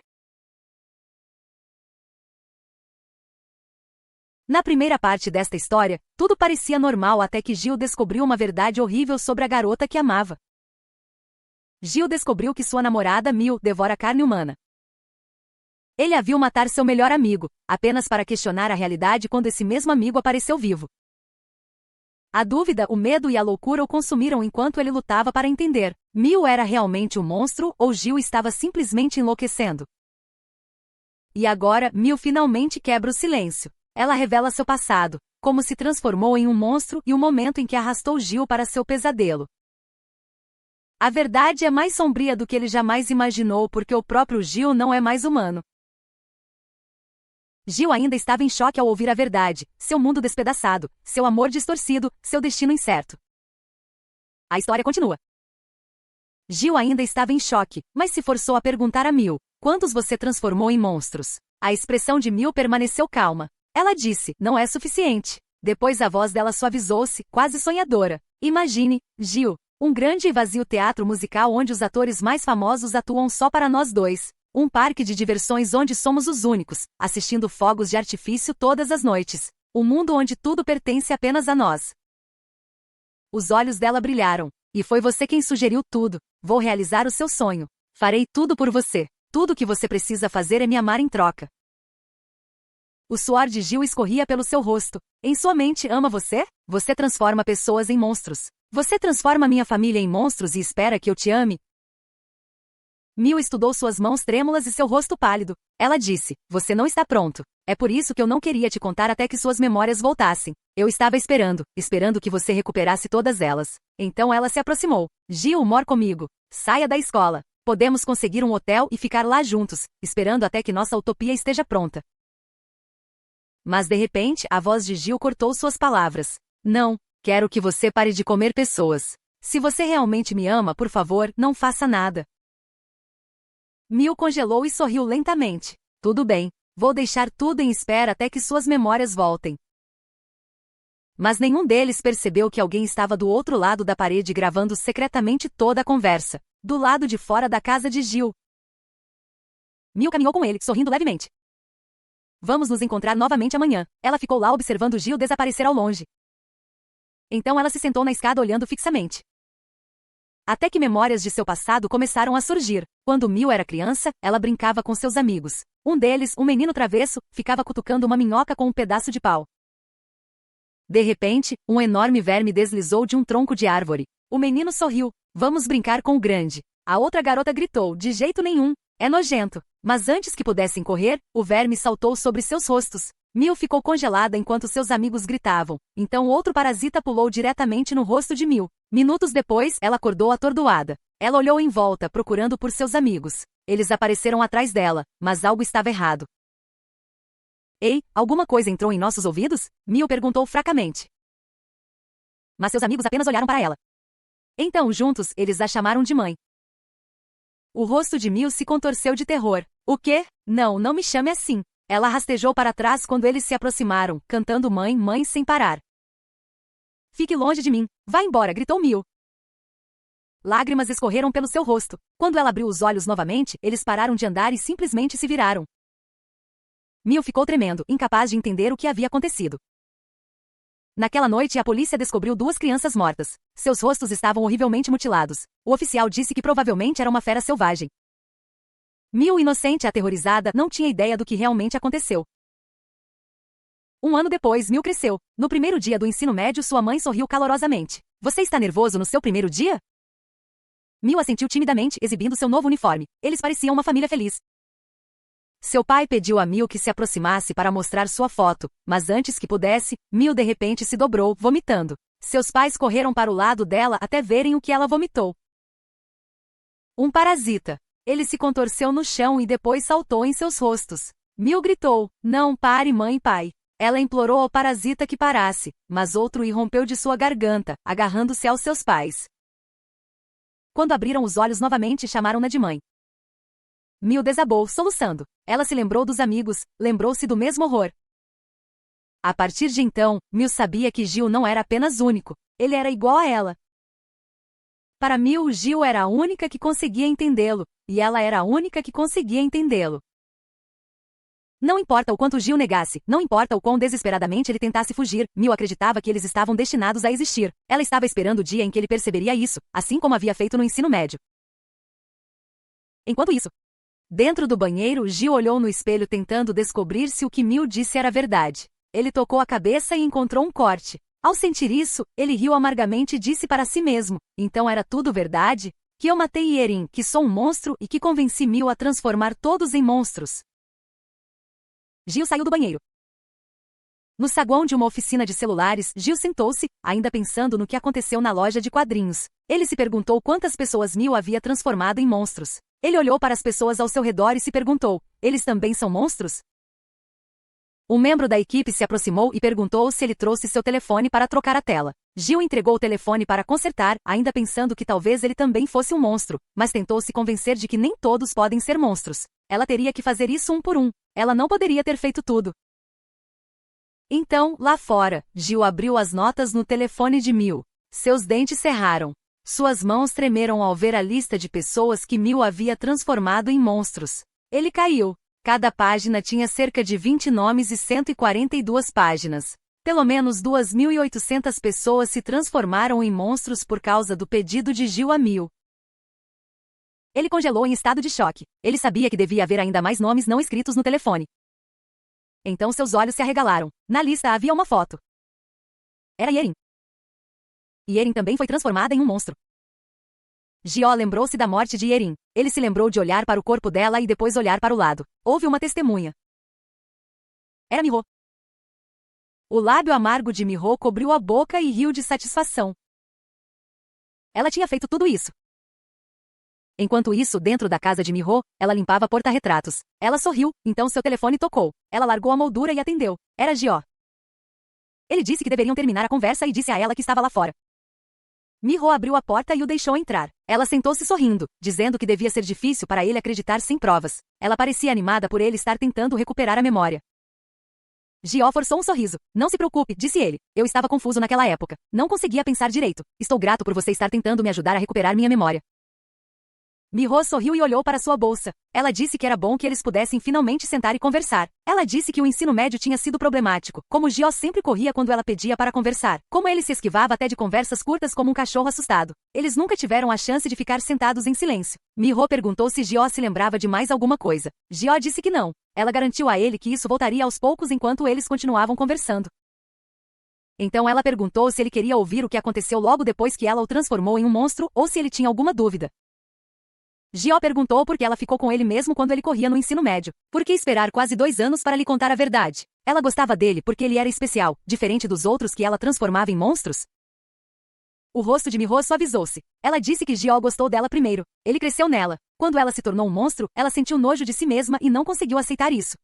Na primeira parte desta história, tudo parecia normal até que Gil descobriu uma verdade horrível sobre a garota que amava. Gil descobriu que sua namorada, Mil, devora carne humana. Ele a viu matar seu melhor amigo, apenas para questionar a realidade quando esse mesmo amigo apareceu vivo. A dúvida, o medo e a loucura o consumiram enquanto ele lutava para entender. Mil era realmente um monstro ou Gil estava simplesmente enlouquecendo? E agora, Mil finalmente quebra o silêncio. Ela revela seu passado, como se transformou em um monstro e o momento em que arrastou Gil para seu pesadelo. A verdade é mais sombria do que ele jamais imaginou porque o próprio Gil não é mais humano. Gil ainda estava em choque ao ouvir a verdade, seu mundo despedaçado, seu amor distorcido, seu destino incerto. A história continua. Gil ainda estava em choque, mas se forçou a perguntar a Mil, quantos você transformou em monstros? A expressão de Mil permaneceu calma. Ela disse, não é suficiente. Depois a voz dela suavizou-se, quase sonhadora. Imagine, Gil, um grande e vazio teatro musical onde os atores mais famosos atuam só para nós dois. Um parque de diversões onde somos os únicos, assistindo fogos de artifício todas as noites. Um mundo onde tudo pertence apenas a nós. Os olhos dela brilharam. E foi você quem sugeriu tudo. Vou realizar o seu sonho. Farei tudo por você. Tudo o que você precisa fazer é me amar em troca. O suor de Gil escorria pelo seu rosto. Em sua mente, ama você? Você transforma pessoas em monstros. Você transforma minha família em monstros e espera que eu te ame? Mil estudou suas mãos trêmulas e seu rosto pálido. Ela disse, você não está pronto. É por isso que eu não queria te contar até que suas memórias voltassem. Eu estava esperando que você recuperasse todas elas. Então ela se aproximou. Gil, mor comigo. Saia da escola. Podemos conseguir um hotel e ficar lá juntos, esperando até que nossa utopia esteja pronta. Mas de repente, a voz de Gil cortou suas palavras. Não, quero que você pare de comer pessoas. Se você realmente me ama, por favor, não faça nada. Mil congelou e sorriu lentamente. Tudo bem, vou deixar tudo em espera até que suas memórias voltem. Mas nenhum deles percebeu que alguém estava do outro lado da parede gravando secretamente toda a conversa, do lado de fora da casa de Gil. Mil caminhou com ele, sorrindo levemente. Vamos nos encontrar novamente amanhã. Ela ficou lá observando Gil desaparecer ao longe. Então ela se sentou na escada olhando fixamente. Até que memórias de seu passado começaram a surgir. Quando Mil era criança, ela brincava com seus amigos. Um deles, um menino travesso, ficava cutucando uma minhoca com um pedaço de pau. De repente, um enorme verme deslizou de um tronco de árvore. O menino sorriu. Vamos brincar com o grande. A outra garota gritou, de jeito nenhum. É nojento. Mas antes que pudessem correr, o verme saltou sobre seus rostos. Mil ficou congelada enquanto seus amigos gritavam. Então outro parasita pulou diretamente no rosto de Mil. Minutos depois, ela acordou atordoada. Ela olhou em volta, procurando por seus amigos. Eles apareceram atrás dela, mas algo estava errado. Ei, alguma coisa entrou em nossos ouvidos? Mil perguntou fracamente. Mas seus amigos apenas olharam para ela. Então, juntos, eles a chamaram de mãe. O rosto de Mil se contorceu de terror. O quê? Não, não me chame assim. Ela rastejou para trás quando eles se aproximaram, cantando mãe, mãe sem parar. Fique longe de mim. Vá embora, gritou Mil. Lágrimas escorreram pelo seu rosto. Quando ela abriu os olhos novamente, eles pararam de andar e simplesmente se viraram. Mil ficou tremendo, incapaz de entender o que havia acontecido. Naquela noite, a polícia descobriu 2 crianças mortas. Seus rostos estavam horrivelmente mutilados. O oficial disse que provavelmente era uma fera selvagem. Mil, inocente e aterrorizada, não tinha ideia do que realmente aconteceu. Um ano depois, Mil cresceu. No primeiro dia do ensino médio, sua mãe sorriu calorosamente. Você está nervoso no seu primeiro dia? Mil assentiu timidamente, exibindo seu novo uniforme. Eles pareciam uma família feliz. Seu pai pediu a Mil que se aproximasse para mostrar sua foto, mas antes que pudesse, Mil de repente se dobrou, vomitando. Seus pais correram para o lado dela até verem o que ela vomitou. Um parasita. Ele se contorceu no chão e depois saltou em seus rostos. Mil gritou: "Não pare, mãe e pai." Ela implorou ao parasita que parasse, mas outro irrompeu de sua garganta, agarrando-se aos seus pais. Quando abriram os olhos novamente, chamaram-na de mãe. Mil desabou, soluçando. Ela se lembrou dos amigos, lembrou-se do mesmo horror. A partir de então, Mil sabia que Gil não era apenas único, ele era igual a ela. Para Mil, Gil era a única que conseguia entendê-lo, e ela era a única que conseguia entendê-lo. Não importa o quanto Gil negasse, não importa o quão desesperadamente ele tentasse fugir, Mil acreditava que eles estavam destinados a existir. Ela estava esperando o dia em que ele perceberia isso, assim como havia feito no ensino médio. Enquanto isso, dentro do banheiro, Gil olhou no espelho tentando descobrir se o que Mil disse era verdade. Ele tocou a cabeça e encontrou um corte. Ao sentir isso, ele riu amargamente e disse para si mesmo: "Então era tudo verdade? Que eu matei Yerin, que sou um monstro e que convenci Mil a transformar todos em monstros." Gil saiu do banheiro. No saguão de uma oficina de celulares, Gil sentou-se, ainda pensando no que aconteceu na loja de quadrinhos. Ele se perguntou quantas pessoas Mil havia transformado em monstros. Ele olhou para as pessoas ao seu redor e se perguntou: eles também são monstros? Um membro da equipe se aproximou e perguntou se ele trouxe seu telefone para trocar a tela. Gil entregou o telefone para consertar, ainda pensando que talvez ele também fosse um monstro, mas tentou se convencer de que nem todos podem ser monstros. Ela teria que fazer isso um por um. Ela não poderia ter feito tudo. Então, lá fora, Gil abriu as notas no telefone de Mil. Seus dentes cerraram. Suas mãos tremeram ao ver a lista de pessoas que Mil havia transformado em monstros. Ele caiu. Cada página tinha cerca de 20 nomes e 142 páginas. Pelo menos 2.800 pessoas se transformaram em monstros por causa do pedido de Gil a Mil. Ele congelou em estado de choque. Ele sabia que devia haver ainda mais nomes não escritos no telefone. Então seus olhos se arregalaram. Na lista havia uma foto. Era Yerin. Yerin também foi transformada em um monstro. Gio lembrou-se da morte de Yerin. Ele se lembrou de olhar para o corpo dela e depois olhar para o lado. Houve uma testemunha. Era Miho. O lábio amargo de Miho cobriu a boca e riu de satisfação. Ela tinha feito tudo isso. Enquanto isso, dentro da casa de Miho, ela limpava porta-retratos. Ela sorriu, então seu telefone tocou. Ela largou a moldura e atendeu. Era Gio. Ele disse que deveriam terminar a conversa e disse a ela que estava lá fora. Miho abriu a porta e o deixou entrar. Ela sentou-se sorrindo, dizendo que devia ser difícil para ele acreditar sem provas. Ela parecia animada por ele estar tentando recuperar a memória. Gio forçou um sorriso. "Não se preocupe", disse ele. "Eu estava confuso naquela época. Não conseguia pensar direito. Estou grato por você estar tentando me ajudar a recuperar minha memória." Miho sorriu e olhou para sua bolsa. Ela disse que era bom que eles pudessem finalmente sentar e conversar. Ela disse que o ensino médio tinha sido problemático, como Gio sempre corria quando ela pedia para conversar, como ele se esquivava até de conversas curtas como um cachorro assustado. Eles nunca tiveram a chance de ficar sentados em silêncio. Miho perguntou se Gio se lembrava de mais alguma coisa. Gio disse que não. Ela garantiu a ele que isso voltaria aos poucos enquanto eles continuavam conversando. Então ela perguntou se ele queria ouvir o que aconteceu logo depois que ela o transformou em um monstro ou se ele tinha alguma dúvida. Gio perguntou por que ela ficou com ele mesmo quando ele corria no ensino médio. Por que esperar quase 2 anos para lhe contar a verdade? Ela gostava dele porque ele era especial, diferente dos outros que ela transformava em monstros? O rosto de Miho suavizou-se. Ela disse que Gio gostou dela primeiro. Ele cresceu nela. Quando ela se tornou um monstro, ela sentiu nojo de si mesma e não conseguiu aceitar isso.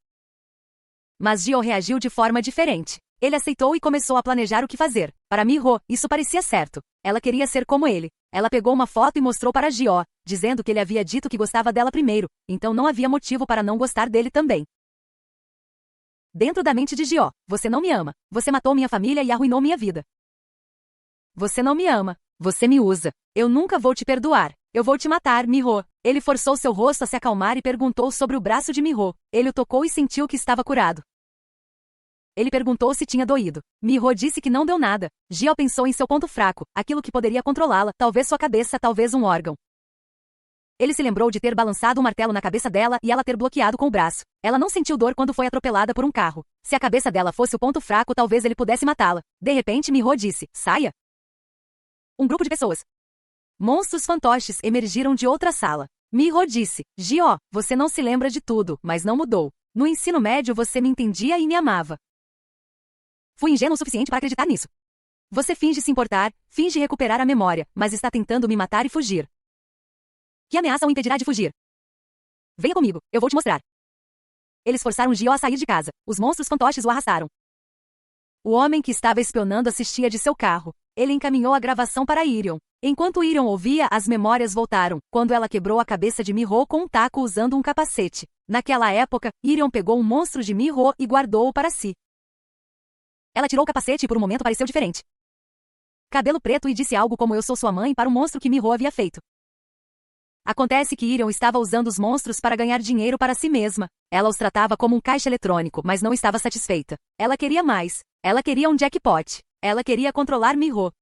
Mas Gio reagiu de forma diferente. Ele aceitou e começou a planejar o que fazer. Para Miho, isso parecia certo. Ela queria ser como ele. Ela pegou uma foto e mostrou para Gio, dizendo que ele havia dito que gostava dela primeiro, então não havia motivo para não gostar dele também. Dentro da mente de Gio: "Você não me ama. Você matou minha família e arruinou minha vida. Você não me ama. Você me usa. Eu nunca vou te perdoar. Eu vou te matar, Miho." Ele forçou seu rosto a se acalmar e perguntou sobre o braço de Miho. Ele o tocou e sentiu que estava curado. Ele perguntou se tinha doído. Miho disse que não deu nada. Gio pensou em seu ponto fraco, aquilo que poderia controlá-la, talvez sua cabeça, talvez um órgão. Ele se lembrou de ter balançado um martelo na cabeça dela e ela ter bloqueado com o braço. Ela não sentiu dor quando foi atropelada por um carro. Se a cabeça dela fosse o ponto fraco, talvez ele pudesse matá-la. De repente, Miho disse: "Saia." Um grupo de pessoas. Monstros fantoches emergiram de outra sala. Miho disse, Gio, você não se lembra de tudo, mas não mudou. No ensino médio você me entendia e me amava. Fui ingênuo o suficiente para acreditar nisso. Você finge se importar, finge recuperar a memória, mas está tentando me matar e fugir. Que ameaça o impedirá de fugir? Venha comigo, eu vou te mostrar. Eles forçaram Gio a sair de casa. Os monstros fantoches o arrastaram. O homem que estava espionando assistia de seu carro. Ele encaminhou a gravação para Irion. Enquanto Irion ouvia, as memórias voltaram, quando ela quebrou a cabeça de Miho com um taco usando um capacete. Naquela época, Irion pegou um monstro de Miho e guardou-o para si. Ela tirou o capacete e por um momento pareceu diferente. Cabelo preto e disse algo como eu sou sua mãe para o monstro que Miho havia feito. Acontece que Irion estava usando os monstros para ganhar dinheiro para si mesma. Ela os tratava como um caixa eletrônico, mas não estava satisfeita. Ela queria mais. Ela queria um jackpot. Ela queria controlar Miho.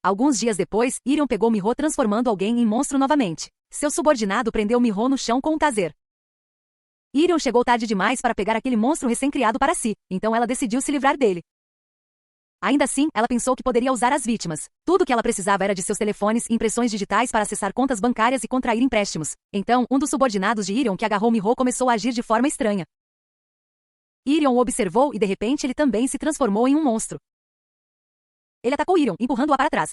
Alguns dias depois, Irion pegou Miho transformando alguém em monstro novamente. Seu subordinado prendeu Miho no chão com um taser. Irion chegou tarde demais para pegar aquele monstro recém-criado para si, então ela decidiu se livrar dele. Ainda assim, ela pensou que poderia usar as vítimas. Tudo o que ela precisava era de seus telefones e impressões digitais para acessar contas bancárias e contrair empréstimos. Então, um dos subordinados de Irion que agarrou Miho começou a agir de forma estranha. Irion o observou e de repente ele também se transformou em um monstro. Ele atacou Irion, empurrando-a para trás.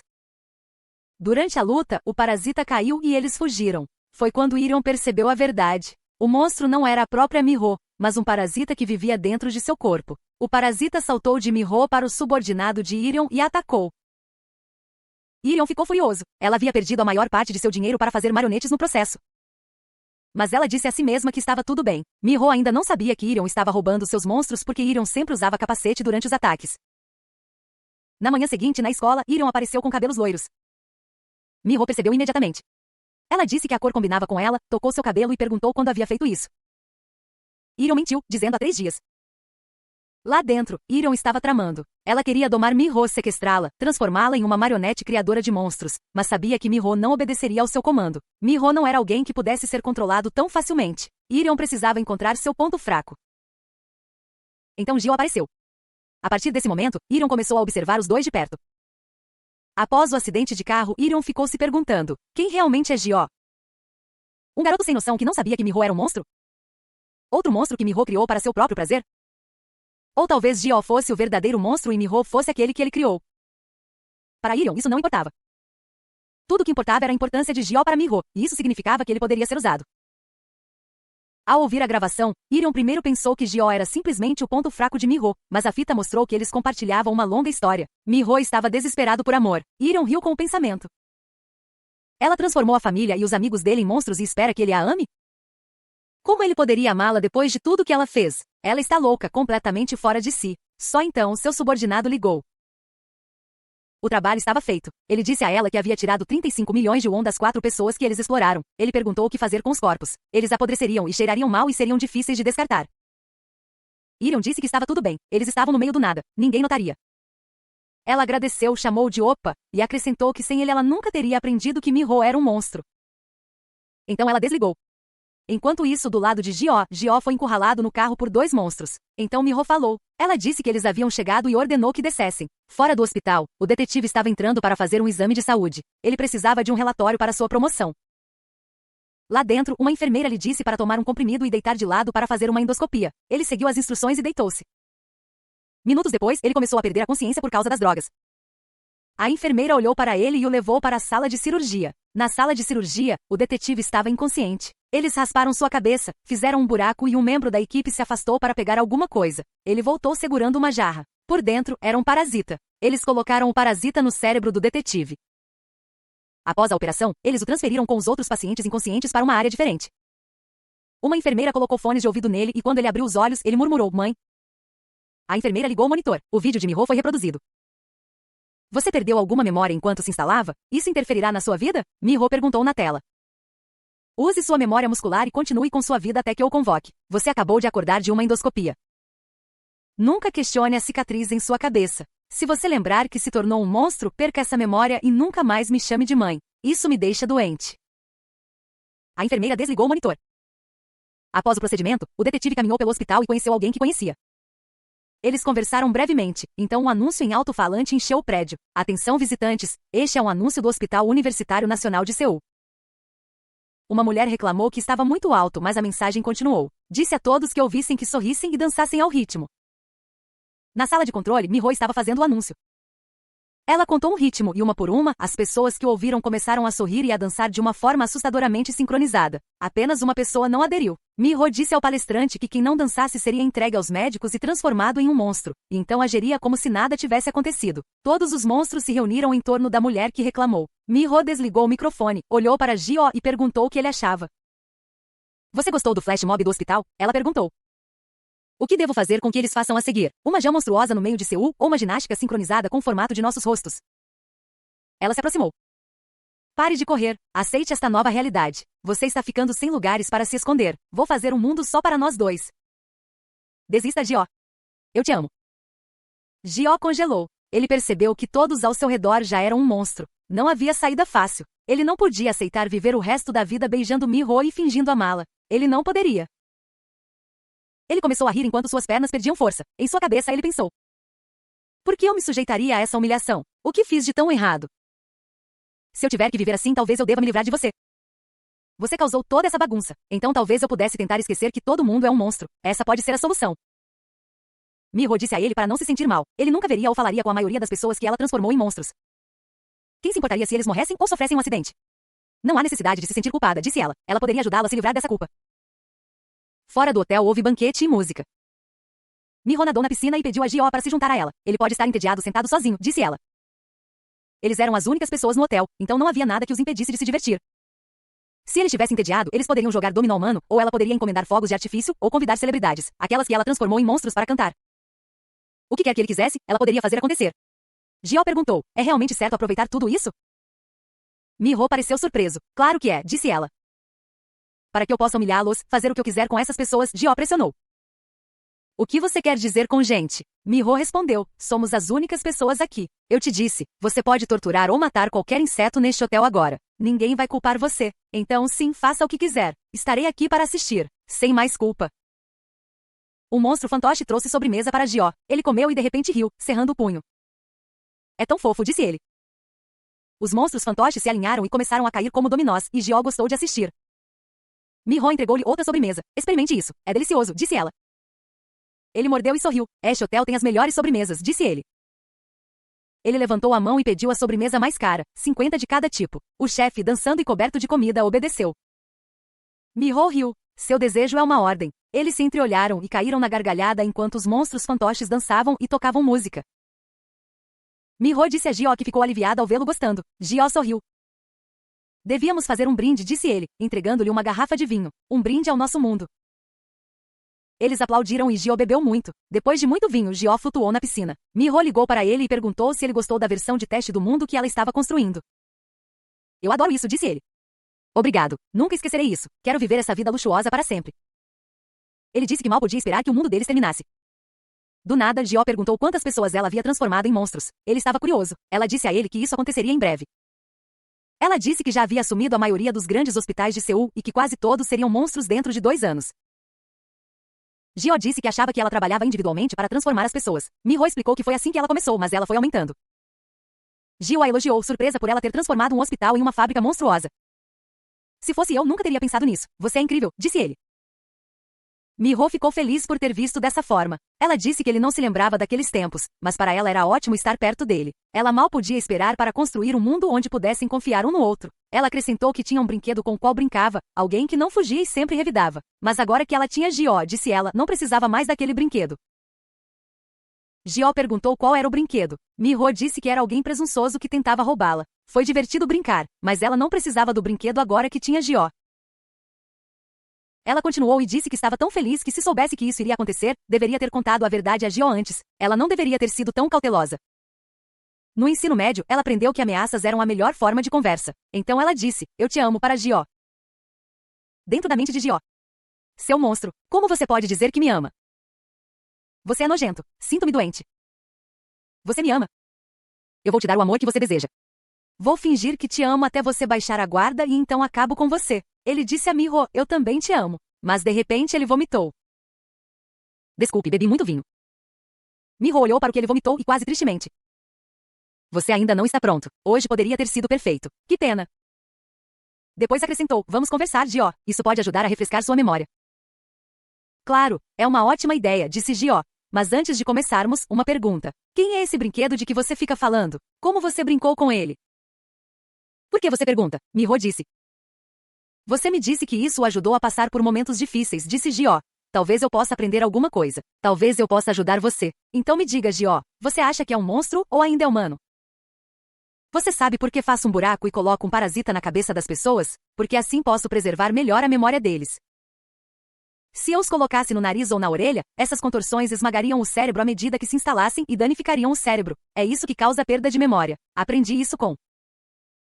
Durante a luta, o parasita caiu e eles fugiram. Foi quando Irion percebeu a verdade. O monstro não era a própria Miho, mas um parasita que vivia dentro de seu corpo. O parasita saltou de Miho para o subordinado de Irion e atacou. Irion ficou furioso. Ela havia perdido a maior parte de seu dinheiro para fazer marionetes no processo. Mas ela disse a si mesma que estava tudo bem. Miho ainda não sabia que Irion estava roubando seus monstros porque Irion sempre usava capacete durante os ataques. Na manhã seguinte, na escola, Irion apareceu com cabelos loiros. Miho percebeu imediatamente. Ela disse que a cor combinava com ela, tocou seu cabelo e perguntou quando havia feito isso. Irion mentiu, dizendo há 3 dias. Lá dentro, Irion estava tramando. Ela queria domar Miho, sequestrá-la, transformá-la em uma marionete criadora de monstros, mas sabia que Miho não obedeceria ao seu comando. Miho não era alguém que pudesse ser controlado tão facilmente. Irion precisava encontrar seu ponto fraco. Então Gio apareceu. A partir desse momento, Irion começou a observar os dois de perto. Após o acidente de carro, Irion ficou se perguntando, quem realmente é Gio? Um garoto sem noção que não sabia que Miho era um monstro? Outro monstro que Miho criou para seu próprio prazer? Ou talvez Gio fosse o verdadeiro monstro e Miho fosse aquele que ele criou. Para Irion, isso não importava. Tudo o que importava era a importância de Gio para Miho, e isso significava que ele poderia ser usado. Ao ouvir a gravação, Irion primeiro pensou que Gio era simplesmente o ponto fraco de Miho, mas a fita mostrou que eles compartilhavam uma longa história. Miho estava desesperado por amor. Irion riu com o pensamento. Ela transformou a família e os amigos dele em monstros e espera que ele a ame? Como ele poderia amá-la depois de tudo que ela fez? Ela está louca, completamente fora de si. Só então seu subordinado ligou. O trabalho estava feito. Ele disse a ela que havia tirado 35 milhões de won das 4 pessoas que eles exploraram. Ele perguntou o que fazer com os corpos. Eles apodreceriam e cheirariam mal e seriam difíceis de descartar. Irion disse que estava tudo bem. Eles estavam no meio do nada. Ninguém notaria. Ela agradeceu, chamou de opa, e acrescentou que sem ele ela nunca teria aprendido que Miho era um monstro. Então ela desligou. Enquanto isso, do lado de Gio foi encurralado no carro por 2 monstros. Então Miho falou. Ela disse que eles haviam chegado e ordenou que descessem. Fora do hospital, o detetive estava entrando para fazer um exame de saúde. Ele precisava de um relatório para sua promoção. Lá dentro, uma enfermeira lhe disse para tomar um comprimido e deitar de lado para fazer uma endoscopia. Ele seguiu as instruções e deitou-se. Minutos depois, ele começou a perder a consciência por causa das drogas. A enfermeira olhou para ele e o levou para a sala de cirurgia. Na sala de cirurgia, o detetive estava inconsciente. Eles rasparam sua cabeça, fizeram um buraco e um membro da equipe se afastou para pegar alguma coisa. Ele voltou segurando uma jarra. Por dentro, era um parasita. Eles colocaram o parasita no cérebro do detetive. Após a operação, eles o transferiram com os outros pacientes inconscientes para uma área diferente. Uma enfermeira colocou fones de ouvido nele e quando ele abriu os olhos, ele murmurou, mãe. A enfermeira ligou o monitor. O vídeo de Miho foi reproduzido. Você perdeu alguma memória enquanto se instalava? Isso interferirá na sua vida? Miho perguntou na tela. Use sua memória muscular e continue com sua vida até que eu convoque. Você acabou de acordar de uma endoscopia. Nunca questione a cicatriz em sua cabeça. Se você lembrar que se tornou um monstro, perca essa memória e nunca mais me chame de mãe. Isso me deixa doente. A enfermeira desligou o monitor. Após o procedimento, o detetive caminhou pelo hospital e conheceu alguém que conhecia. Eles conversaram brevemente, então um anúncio em alto-falante encheu o prédio. Atenção visitantes, este é um anúncio do Hospital Universitário Nacional de Seul. Uma mulher reclamou que estava muito alto, mas a mensagem continuou. Disse a todos que ouvissem que sorrissem e dançassem ao ritmo. Na sala de controle, Miho estava fazendo o anúncio. Ela contou um ritmo e, uma por uma, as pessoas que o ouviram começaram a sorrir e a dançar de uma forma assustadoramente sincronizada. Apenas uma pessoa não aderiu. Miho disse ao palestrante que quem não dançasse seria entregue aos médicos e transformado em um monstro, e então agiria como se nada tivesse acontecido. Todos os monstros se reuniram em torno da mulher que reclamou. Miho desligou o microfone, olhou para Ji-Oh e perguntou o que ele achava. Você gostou do flash mob do hospital? Ela perguntou. O que devo fazer com que eles façam a seguir? Uma jam monstruosa no meio de Seul ou uma ginástica sincronizada com o formato de nossos rostos? Ela se aproximou. Pare de correr. Aceite esta nova realidade. Você está ficando sem lugares para se esconder. Vou fazer um mundo só para nós dois. Desista, Ji-Oh. Eu te amo. Ji-Oh congelou. Ele percebeu que todos ao seu redor já eram um monstro. Não havia saída fácil. Ele não podia aceitar viver o resto da vida beijando Miho e fingindo amá-la. Ele não poderia. Ele começou a rir enquanto suas pernas perdiam força. Em sua cabeça ele pensou. Por que eu me sujeitaria a essa humilhação? O que fiz de tão errado? Se eu tiver que viver assim, talvez eu deva me livrar de você. Você causou toda essa bagunça. Então talvez eu pudesse tentar esquecer que todo mundo é um monstro. Essa pode ser a solução. Miho disse a ele para não se sentir mal. Ele nunca veria ou falaria com a maioria das pessoas que ela transformou em monstros. Quem se importaria se eles morressem ou sofressem um acidente? Não há necessidade de se sentir culpada, disse ela. Ela poderia ajudá-lo a se livrar dessa culpa. Fora do hotel houve banquete e música. Miho nadou na piscina e pediu a Ji-Oh para se juntar a ela. Ele pode estar entediado sentado sozinho, disse ela. Eles eram as únicas pessoas no hotel, então não havia nada que os impedisse de se divertir. Se ele estivesse entediado, eles poderiam jogar dominó humano, ou ela poderia encomendar fogos de artifício, ou convidar celebridades, aquelas que ela transformou em monstros para cantar. O que quer que ele quisesse, ela poderia fazer acontecer. Ji-Oh perguntou, é realmente certo aproveitar tudo isso? Miho pareceu surpreso. Claro que é, disse ela. Para que eu possa humilhá-los, fazer o que eu quiser com essas pessoas, Ji-Oh pressionou. O que você quer dizer com gente? Miho respondeu, somos as únicas pessoas aqui. Eu te disse, você pode torturar ou matar qualquer inseto neste hotel agora. Ninguém vai culpar você. Então sim, faça o que quiser. Estarei aqui para assistir. Sem mais culpa. O monstro fantoche trouxe sobremesa para Ji-Oh. Ele comeu e de repente riu, cerrando o punho. É tão fofo, disse ele. Os monstros fantoches se alinharam e começaram a cair como dominós, e Ji-Oh gostou de assistir. Miho entregou-lhe outra sobremesa. Experimente isso. É delicioso, disse ela. Ele mordeu e sorriu. Este hotel tem as melhores sobremesas, disse ele. Ele levantou a mão e pediu a sobremesa mais cara, 50 de cada tipo. O chefe, dançando e coberto de comida, obedeceu. Miho riu. Seu desejo é uma ordem. Eles se entreolharam e caíram na gargalhada enquanto os monstros fantoches dançavam e tocavam música. Miho disse a Ji-Oh que ficou aliviada ao vê-lo gostando. Ji-Oh sorriu. Devíamos fazer um brinde, disse ele, entregando-lhe uma garrafa de vinho. Um brinde ao nosso mundo. Eles aplaudiram e Ji-Oh bebeu muito. Depois de muito vinho, Ji-Oh flutuou na piscina. Miho ligou para ele e perguntou se ele gostou da versão de teste do mundo que ela estava construindo. Eu adoro isso, disse ele. Obrigado. Nunca esquecerei isso. Quero viver essa vida luxuosa para sempre. Ele disse que mal podia esperar que o mundo deles terminasse. Do nada, Ji-Oh perguntou quantas pessoas ela havia transformado em monstros. Ele estava curioso. Ela disse a ele que isso aconteceria em breve. Ela disse que já havia assumido a maioria dos grandes hospitais de Seul e que quase todos seriam monstros dentro de 2 anos. Ji-Oh disse que achava que ela trabalhava individualmente para transformar as pessoas. Miho explicou que foi assim que ela começou, mas ela foi aumentando. Ji-Oh a elogiou, surpresa por ela ter transformado um hospital em uma fábrica monstruosa. Se fosse eu, nunca teria pensado nisso. Você é incrível, disse ele. Miho ficou feliz por ter visto dessa forma. Ela disse que ele não se lembrava daqueles tempos, mas para ela era ótimo estar perto dele. Ela mal podia esperar para construir um mundo onde pudessem confiar um no outro. Ela acrescentou que tinha um brinquedo com o qual brincava, alguém que não fugia e sempre revidava. Mas agora que ela tinha Ji-Oh, disse ela, não precisava mais daquele brinquedo. Ji-Oh perguntou qual era o brinquedo. Miho disse que era alguém presunçoso que tentava roubá-la. Foi divertido brincar, mas ela não precisava do brinquedo agora que tinha Ji-Oh. Ela continuou e disse que estava tão feliz que se soubesse que isso iria acontecer, deveria ter contado a verdade a Ji-Oh antes. Ela não deveria ter sido tão cautelosa. No ensino médio, ela aprendeu que ameaças eram a melhor forma de conversa. Então ela disse, eu te amo para Ji-Oh. Dentro da mente de Ji-Oh. Seu monstro, como você pode dizer que me ama? Você é nojento. Sinto-me doente. Você me ama? Eu vou te dar o amor que você deseja. Vou fingir que te amo até você baixar a guarda e então acabo com você. Ele disse a Miho, eu também te amo. Mas de repente ele vomitou. Desculpe, bebi muito vinho. Miho olhou para o que ele vomitou e quase tristemente. Você ainda não está pronto. Hoje poderia ter sido perfeito. Que pena. Depois acrescentou, vamos conversar, Gio. Isso pode ajudar a refrescar sua memória. Claro, é uma ótima ideia, disse Gio. Mas antes de começarmos, uma pergunta. Quem é esse brinquedo de que você fica falando? Como você brincou com ele? Por que você pergunta? Miho disse. Você me disse que isso o ajudou a passar por momentos difíceis, disse Gio. Talvez eu possa aprender alguma coisa. Talvez eu possa ajudar você. Então me diga, Gio, você acha que é um monstro ou ainda é humano? Você sabe por que faço um buraco e coloco um parasita na cabeça das pessoas? Porque assim posso preservar melhor a memória deles. Se eu os colocasse no nariz ou na orelha, essas contorções esmagariam o cérebro à medida que se instalassem e danificariam o cérebro. É isso que causa a perda de memória. Aprendi isso com